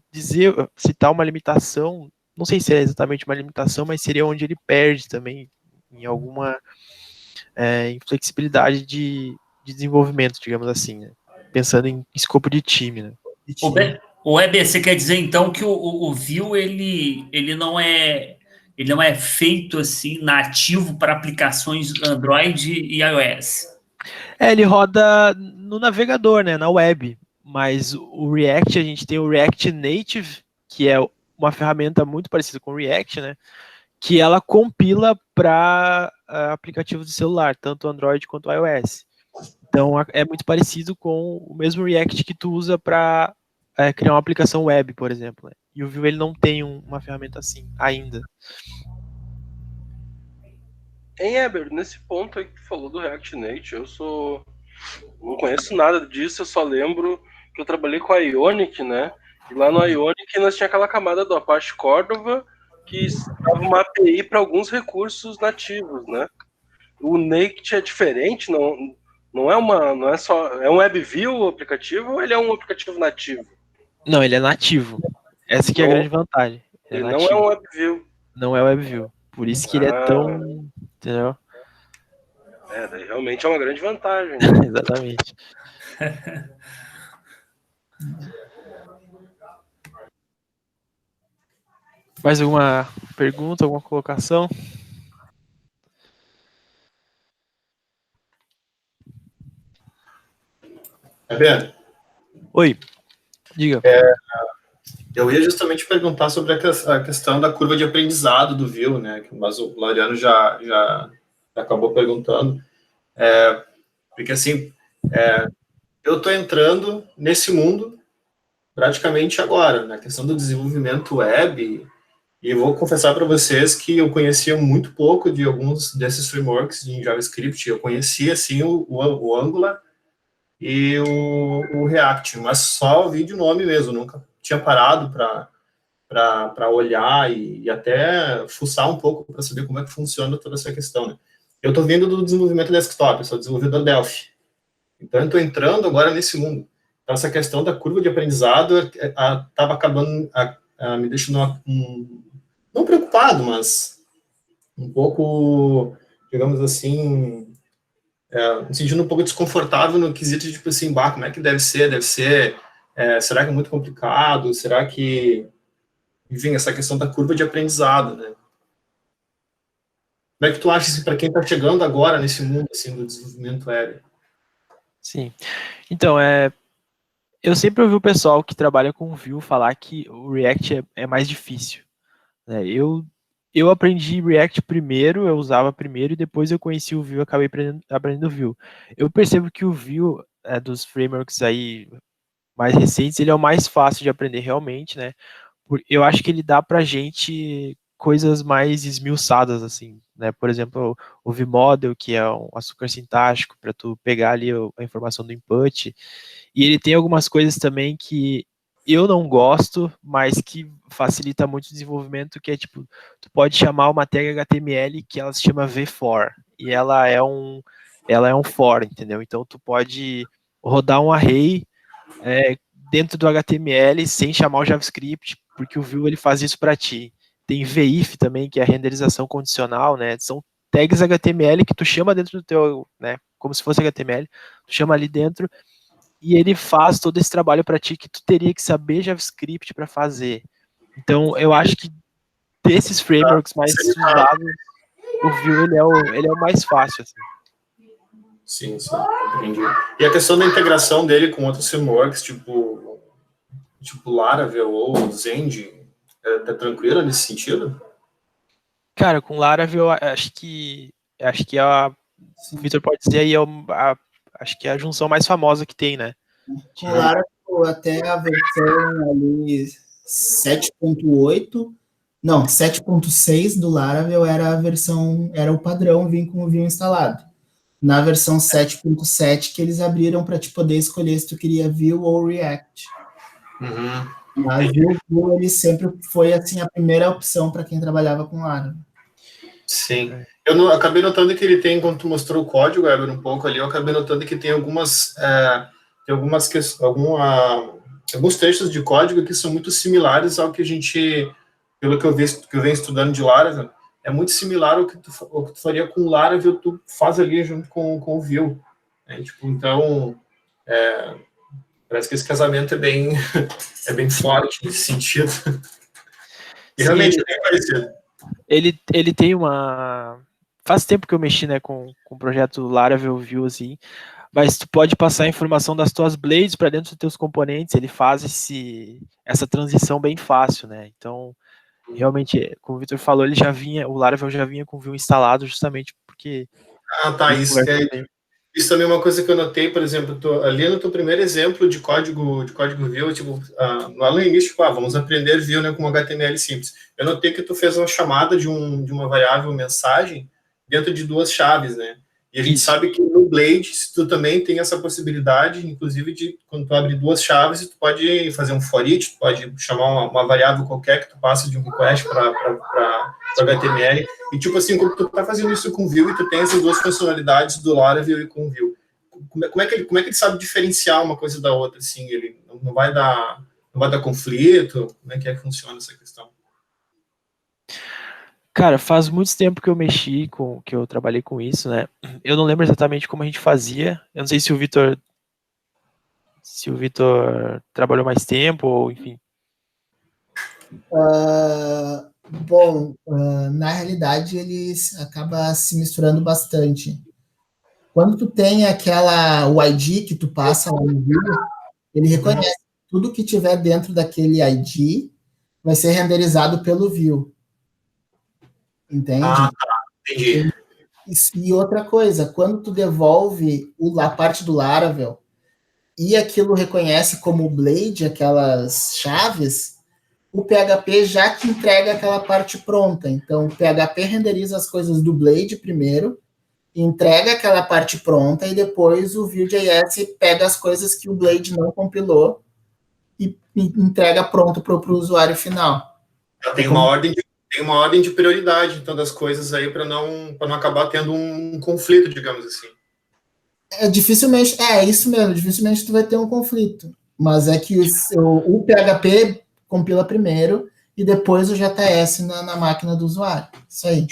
citar uma limitação, não sei se é exatamente uma limitação, mas seria onde ele perde também em alguma inflexibilidade de desenvolvimento, digamos assim, né? Pensando em escopo de time, né? O Weber, você quer dizer então que o Vue ele não é feito assim nativo para aplicações Android e iOS? Ele roda no navegador, né, na web, mas o React, a gente tem o React Native, que é uma ferramenta muito parecida com o React, né, que ela compila para aplicativos de celular, tanto Android quanto iOS. Então é muito parecido com o mesmo React que tu usa para criar uma aplicação web, por exemplo. Né? E o Vue ele não tem uma ferramenta assim ainda. Hein, Eber, nesse ponto aí que tu falou do React Native, não conheço nada disso, eu só lembro que eu trabalhei com a Ionic, né? E lá no Ionic nós tinha aquela camada do Apache Cordova que dava uma API para alguns recursos nativos, né? O Naked é diferente, não é só, é um WebView o aplicativo ou ele é um aplicativo nativo? Não, ele é nativo. Essa que é a grande vantagem. Ele não é um WebView. Não é WebView. Por isso que ele é tão... Entendeu? Daí realmente é uma grande vantagem. Né? Exatamente. Mais alguma pergunta, alguma colocação? Beto? Oi, diga. Eu ia justamente perguntar sobre a questão da curva de aprendizado do Vue, né? Mas o Laureano já acabou perguntando. Porque, assim, eu estou entrando nesse mundo praticamente agora, na questão do desenvolvimento web, e vou confessar para vocês que eu conhecia muito pouco de alguns desses frameworks em JavaScript. Eu conhecia, assim, o Angular e o React, mas só ouvi de nome mesmo, nunca tinha parado para olhar e até fuçar um pouco para saber como é que funciona toda essa questão. Né? Eu estou vindo do desenvolvimento desktop, eu sou desenvolvedor Delphi. Então, eu estou entrando agora nesse mundo. Então, essa questão da curva de aprendizado estava acabando me deixando não preocupado, mas um pouco, digamos assim, me sentindo um pouco desconfortável no quesito de, tipo assim, como é que deve ser, será que é muito complicado, será que, enfim, essa questão da curva de aprendizado, né? Como é que tu acha, assim, para quem está chegando agora nesse mundo, assim, do desenvolvimento web? Sim, então, eu sempre ouvi o pessoal que trabalha com Vue falar que o React é mais difícil. Né? Eu aprendi React primeiro, eu usava primeiro, e depois eu conheci o Vue e acabei aprendendo o Vue. Eu percebo que o Vue, dos frameworks aí mais recentes, ele é o mais fácil de aprender realmente, né? Eu acho que ele dá pra gente coisas mais esmiuçadas, assim, né? Por exemplo, o VModel, que é um açúcar sintático para tu pegar ali a informação do input, e ele tem algumas coisas também que eu não gosto, mas que facilita muito o desenvolvimento, que é tipo, tu pode chamar uma tag HTML que ela se chama v-for, e ela é um for, entendeu? Então tu pode rodar um array dentro do HTML sem chamar o JavaScript, porque o Vue ele faz isso para ti. Tem VIF também, que é a renderização condicional, né? São tags HTML que tu chama dentro do teu, né? Como se fosse HTML, tu chama ali dentro e ele faz todo esse trabalho para ti que tu teria que saber JavaScript para fazer. Então, eu acho que desses frameworks mais usados, o Vue ele é o mais fácil. Assim. Sim, entendi. E a questão da integração dele com outros frameworks, tipo Laravel ou Zend, tá tranquilo nesse sentido? Cara, com Laravel, acho que o Victor pode dizer aí, acho que é a junção mais famosa que tem, né? Com Laravel, até a versão ali 7.8, não, 7.6 do Laravel era o padrão, vir com o Vue instalado. Na versão 7.7 que eles abriram para te poder escolher se tu queria Vue ou React. Mas o Vue, ele sempre foi assim a primeira opção para quem trabalhava com Laravel. Sim. Eu acabei notando que ele tem, quando tu mostrou o código, Weber, um pouco ali, eu acabei notando que tem alguns trechos de código que são muito similares ao que a gente, pelo que eu venho estudando de Laravel, é muito similar ao que tu faria com Laravel, tu faz ali junto com o Vue. Né? Tipo, então, parece que esse casamento é bem forte nesse sentido. E realmente é bem parecido. Ele tem uma... Faz tempo que eu mexi, né, com o projeto Laravel Vue, assim, mas tu pode passar a informação das tuas blades para dentro dos teus componentes, ele faz essa transição bem fácil, né? Então, realmente, como o Victor falou, o Laravel já vinha com o Vue instalado justamente porque... Isso também é uma coisa que eu notei, por exemplo, ali no teu primeiro exemplo de código Vue, tipo, lá no início, vamos aprender Vue, né, com HTML simples. Eu notei que tu fez uma chamada de uma variável mensagem dentro de duas chaves, né? E a gente sabe que no Blade, tu também tem essa possibilidade, inclusive, de quando tu abre duas chaves, tu pode fazer um for each, tu pode chamar uma variável qualquer que tu passe de um request para HTML. E, tipo assim, quando tu tá fazendo isso com Vue e tu tem essas duas funcionalidades do Laravel e com Vue, como é que ele sabe diferenciar uma coisa da outra, assim? Ele não vai dar conflito? Como é que funciona essa questão? Cara, faz muito tempo que eu que eu trabalhei com isso, né? Eu não lembro exatamente como a gente fazia. Eu não sei se o Victor trabalhou mais tempo, ou enfim. Na realidade, eles acabam se misturando bastante. Quando tu tem o ID que tu passa lá no Vue, ele reconhece tudo que tiver dentro daquele ID vai ser renderizado pelo Vue. Entende? Entendi. E outra coisa, quando tu devolve a parte do Laravel e aquilo reconhece como Blade, aquelas chaves, o PHP já te entrega aquela parte pronta. Então, o PHP renderiza as coisas do Blade primeiro, entrega aquela parte pronta e depois o Vue.js pega as coisas que o Blade não compilou e entrega pronto para o usuário final. Já tem uma ordem de prioridade, então, das coisas aí para não acabar tendo um conflito, digamos assim. Dificilmente tu vai ter um conflito. Mas é que o PHP compila primeiro e depois o JS na máquina do usuário. Isso aí.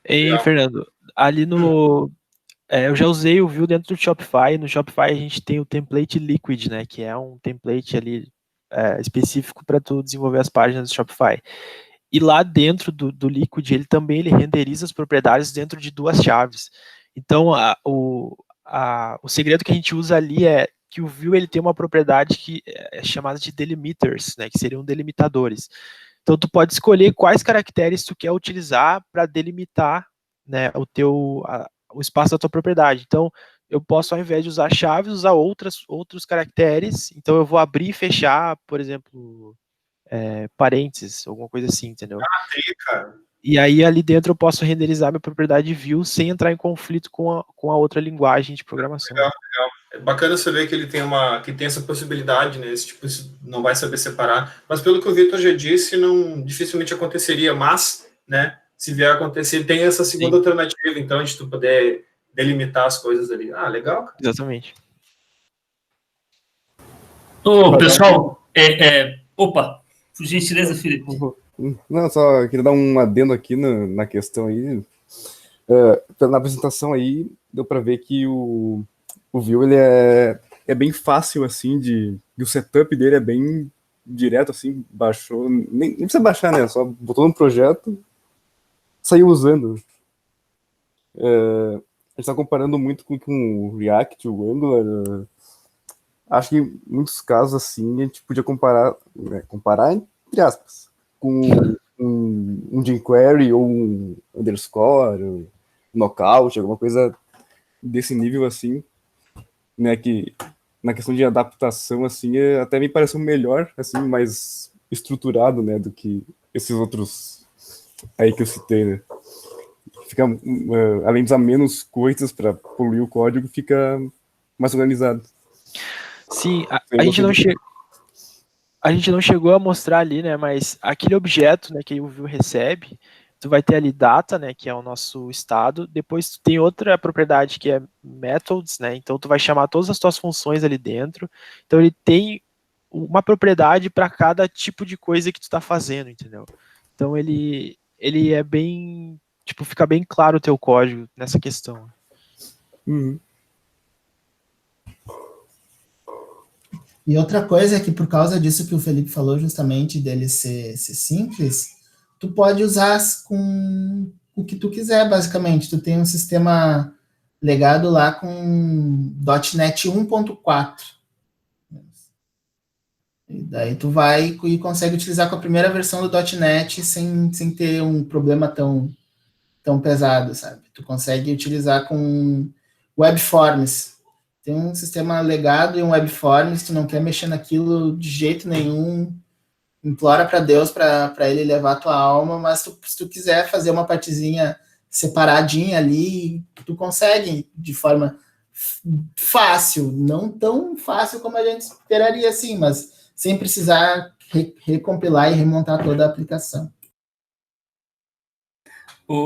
Ei, Fernando, ali eu já usei o Vue dentro do Shopify. No Shopify a gente tem o template Liquid, né? Que é um template ali específico para tu desenvolver as páginas do Shopify. E lá dentro do Liquid, ele renderiza as propriedades dentro de duas chaves. Então, o segredo que a gente usa ali é que o Vue ele tem uma propriedade que é chamada de delimiters, né, que seriam delimitadores. Então, tu pode escolher quais caracteres tu quer utilizar para delimitar, né, o espaço da tua propriedade. Então, eu posso, ao invés de usar chaves, usar outros caracteres. Então, eu vou abrir e fechar, por exemplo, parênteses, alguma coisa assim, entendeu? Cara. E aí, ali dentro, eu posso renderizar minha propriedade Vue sem entrar em conflito com a outra linguagem de programação. Legal. É bacana saber que ele tem essa possibilidade, né? Esse tipo, não vai saber separar. Mas pelo que o Victor já disse, dificilmente aconteceria. Mas, né, se vier a acontecer, tem essa segunda alternativa, então, de tu poder delimitar as coisas ali. Ah, legal, cara. Exatamente. Pessoal, opa, por gentileza, Felipe. Não, só queria dar um adendo aqui na questão aí. Na apresentação aí, deu para ver que o Vue, ele é bem fácil, assim, o setup dele é bem direto, assim, baixou, nem precisa baixar, né? Só botou no projeto, saiu usando. A gente tá comparando muito com o React, o Angular. Acho que em muitos casos, assim, a gente podia comparar, né, comparar entre aspas, com um jQuery ou um underscore, um knockout, alguma coisa desse nível, assim, né, que na questão de adaptação, assim, até me pareceu melhor, assim, mais estruturado, né, do que esses outros aí que eu citei, né. Fica, além de usar menos coisas para poluir o código, fica mais organizado. Sim, a gente não chegou a mostrar ali, né, mas aquele objeto, né, que o view recebe, tu vai ter ali data, né, que é o nosso estado, depois tu tem outra propriedade que é methods, né, então tu vai chamar todas as tuas funções ali dentro, então ele tem uma propriedade para cada tipo de coisa que tu está fazendo, entendeu? Então ele é bem, tipo, fica bem claro o teu código nessa questão. Uhum. E outra coisa é que por causa disso que o Felipe falou, justamente dele ser simples, tu pode usar com o que tu quiser, basicamente. Tu tem um sistema legado lá com .NET 1.4. E daí tu vai e consegue utilizar com a primeira versão do .NET sem ter um problema tão pesado, sabe? Tu consegue utilizar com WebForms. Tem um sistema legado e um WebForms, tu não quer mexer naquilo de jeito nenhum, implora para Deus para ele levar a tua alma, mas se tu quiser fazer uma partezinha separadinha ali, tu consegue de forma fácil, não tão fácil como a gente esperaria assim, mas sem precisar recompilar e remontar toda a aplicação.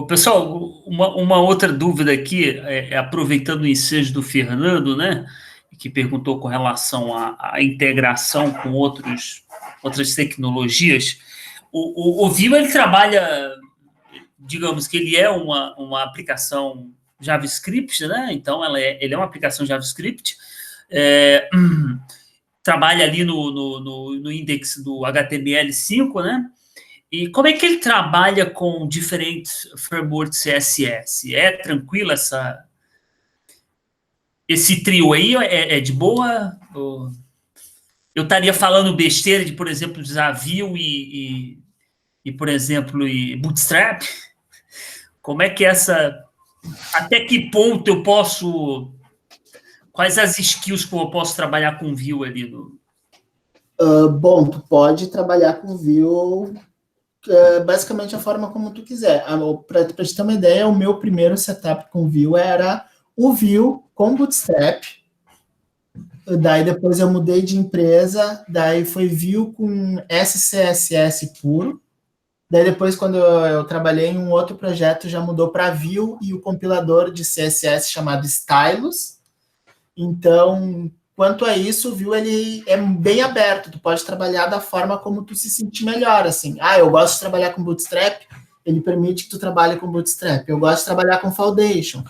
Pessoal, uma outra dúvida aqui, aproveitando o ensejo do Fernando, né, que perguntou com relação à integração com outras tecnologias. O Vue, ele trabalha, digamos que ele é uma aplicação JavaScript, né? Então, ele é uma aplicação JavaScript, trabalha ali no index do HTML5, né? E como é que ele trabalha com diferentes frameworks CSS? É tranquilo esse trio aí? É de boa? Eu estaria falando besteira de, por exemplo, usar Vue e, por exemplo, e Bootstrap? Como é que até que ponto eu posso... Quais as skills que eu posso trabalhar com Vue ali? Bom, tu pode trabalhar com Vue basicamente a forma como tu quiser. Para te ter uma ideia, o meu primeiro setup com Vue era o Vue com Bootstrap. Daí depois eu mudei de empresa, daí foi Vue com SCSS puro. Daí depois, quando eu trabalhei em um outro projeto, já mudou para Vue e o compilador de CSS chamado Stylus. Então, quanto a isso, o Vue ele é bem aberto. Tu pode trabalhar da forma como tu se sentir melhor, assim. Eu gosto de trabalhar com Bootstrap, ele permite que tu trabalhe com Bootstrap. Eu gosto de trabalhar com Foundation,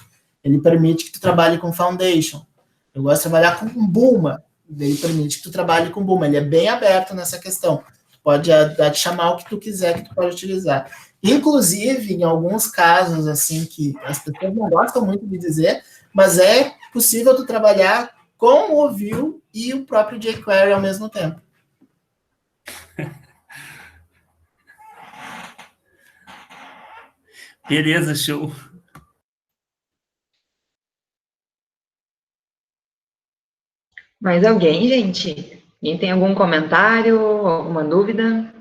ele permite que tu trabalhe com Foundation. Eu gosto de trabalhar com Bulma, ele permite que tu trabalhe com Bulma. Ele é bem aberto nessa questão. Tu pode te chamar o que tu quiser que tu pode utilizar. Inclusive, em alguns casos, assim, que as pessoas não gostam muito de dizer, mas é possível tu trabalhar com o Vue e o próprio jQuery ao mesmo tempo. Beleza, show. Mais alguém, gente? Quem tem algum comentário, alguma dúvida?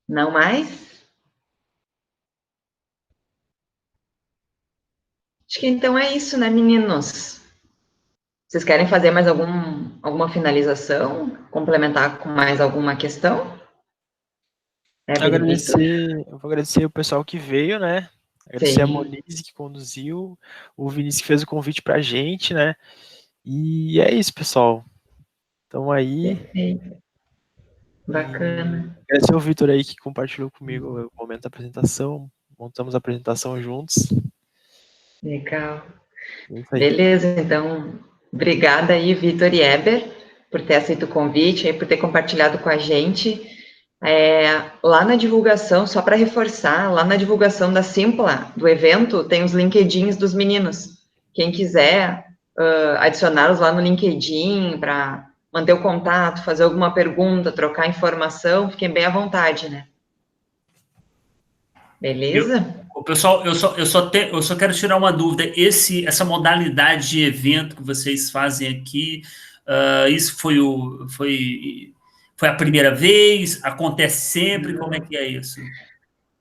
Não mais? Acho que então é isso, né, meninos? Vocês querem fazer mais alguma finalização? Complementar com mais alguma questão? Eu vou agradecer o pessoal que veio, né? Agradecer a Monize que conduziu, o Vinícius que fez o convite pra gente, né? E é isso, pessoal. Então aí. Perfeito. Bacana. Agradecer o Vitor aí que compartilhou comigo o momento da apresentação. Montamos a apresentação juntos. Legal. Isso aí. Beleza, então, obrigada aí, Vitor e Eber, por ter aceito o convite, aí, por ter compartilhado com a gente. Lá na divulgação, só para reforçar, lá na divulgação da Simpla, do evento, tem os LinkedIns dos meninos. Quem quiser adicioná-los lá no LinkedIn para manter o contato, fazer alguma pergunta, trocar informação, fiquem bem à vontade, né? Beleza? Pessoal, eu só quero tirar uma dúvida. Essa modalidade de evento que vocês fazem aqui, isso foi a primeira vez? Acontece sempre? Como é que é isso?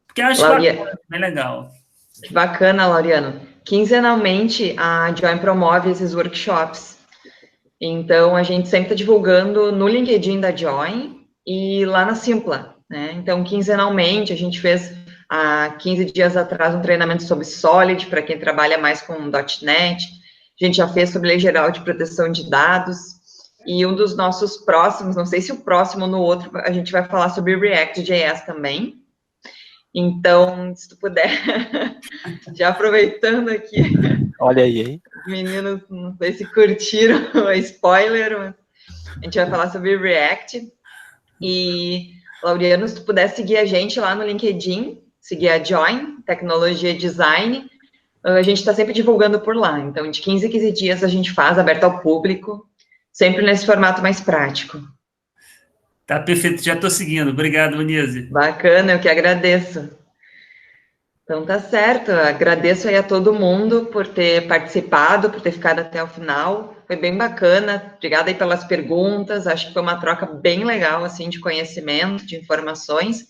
Porque eu acho bem legal. Que bacana, Laureano. Quinzenalmente, a Join promove esses workshops. Então, a gente sempre está divulgando no LinkedIn da Join e lá na Simpla, né? Então, quinzenalmente, a gente fez há 15 dias atrás um treinamento sobre Solid, para quem trabalha mais com .NET. A gente já fez sobre Lei Geral de Proteção de Dados. E um dos nossos próximos, não sei se o próximo ou no outro, a gente vai falar sobre React.js também. Então, se tu puder, já aproveitando aqui. Olha aí, hein? Meninos, não sei se curtiram o spoiler, mas a gente vai falar sobre React. E, Laureano, se tu puder seguir a gente lá no LinkedIn, seguir a Join, Tecnologia e Design, a gente está sempre divulgando por lá. Então, de 15 em 15 dias a gente faz, aberto ao público, sempre nesse formato mais prático. Tá perfeito, já estou seguindo. Obrigado, Vanise. Bacana, eu que agradeço. Então, tá certo. Agradeço aí a todo mundo por ter participado, por ter ficado até o final. Foi bem bacana. Obrigada aí pelas perguntas. Acho que foi uma troca bem legal, assim, de conhecimento, de informações.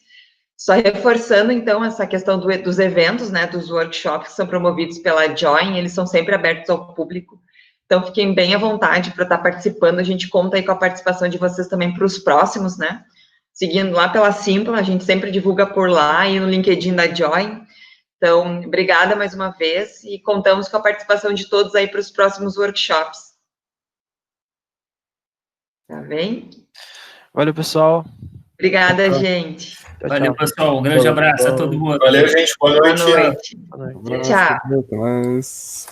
Só reforçando, então, essa questão dos eventos, né, dos workshops que são promovidos pela Join, eles são sempre abertos ao público. Então, fiquem bem à vontade para estar participando. A gente conta aí com a participação de vocês também para os próximos, né? Seguindo lá pela Simpla, a gente sempre divulga por lá e no LinkedIn da Join. Então, obrigada mais uma vez e contamos com a participação de todos aí para os próximos workshops. Tá bem? Valeu, pessoal. Obrigada, gente. Tchau, Valeu, tchau. pessoal. Um grande abraço a todo mundo. Valeu, gente. Boa noite. Boa noite. Boa noite. Tchau. Até mais.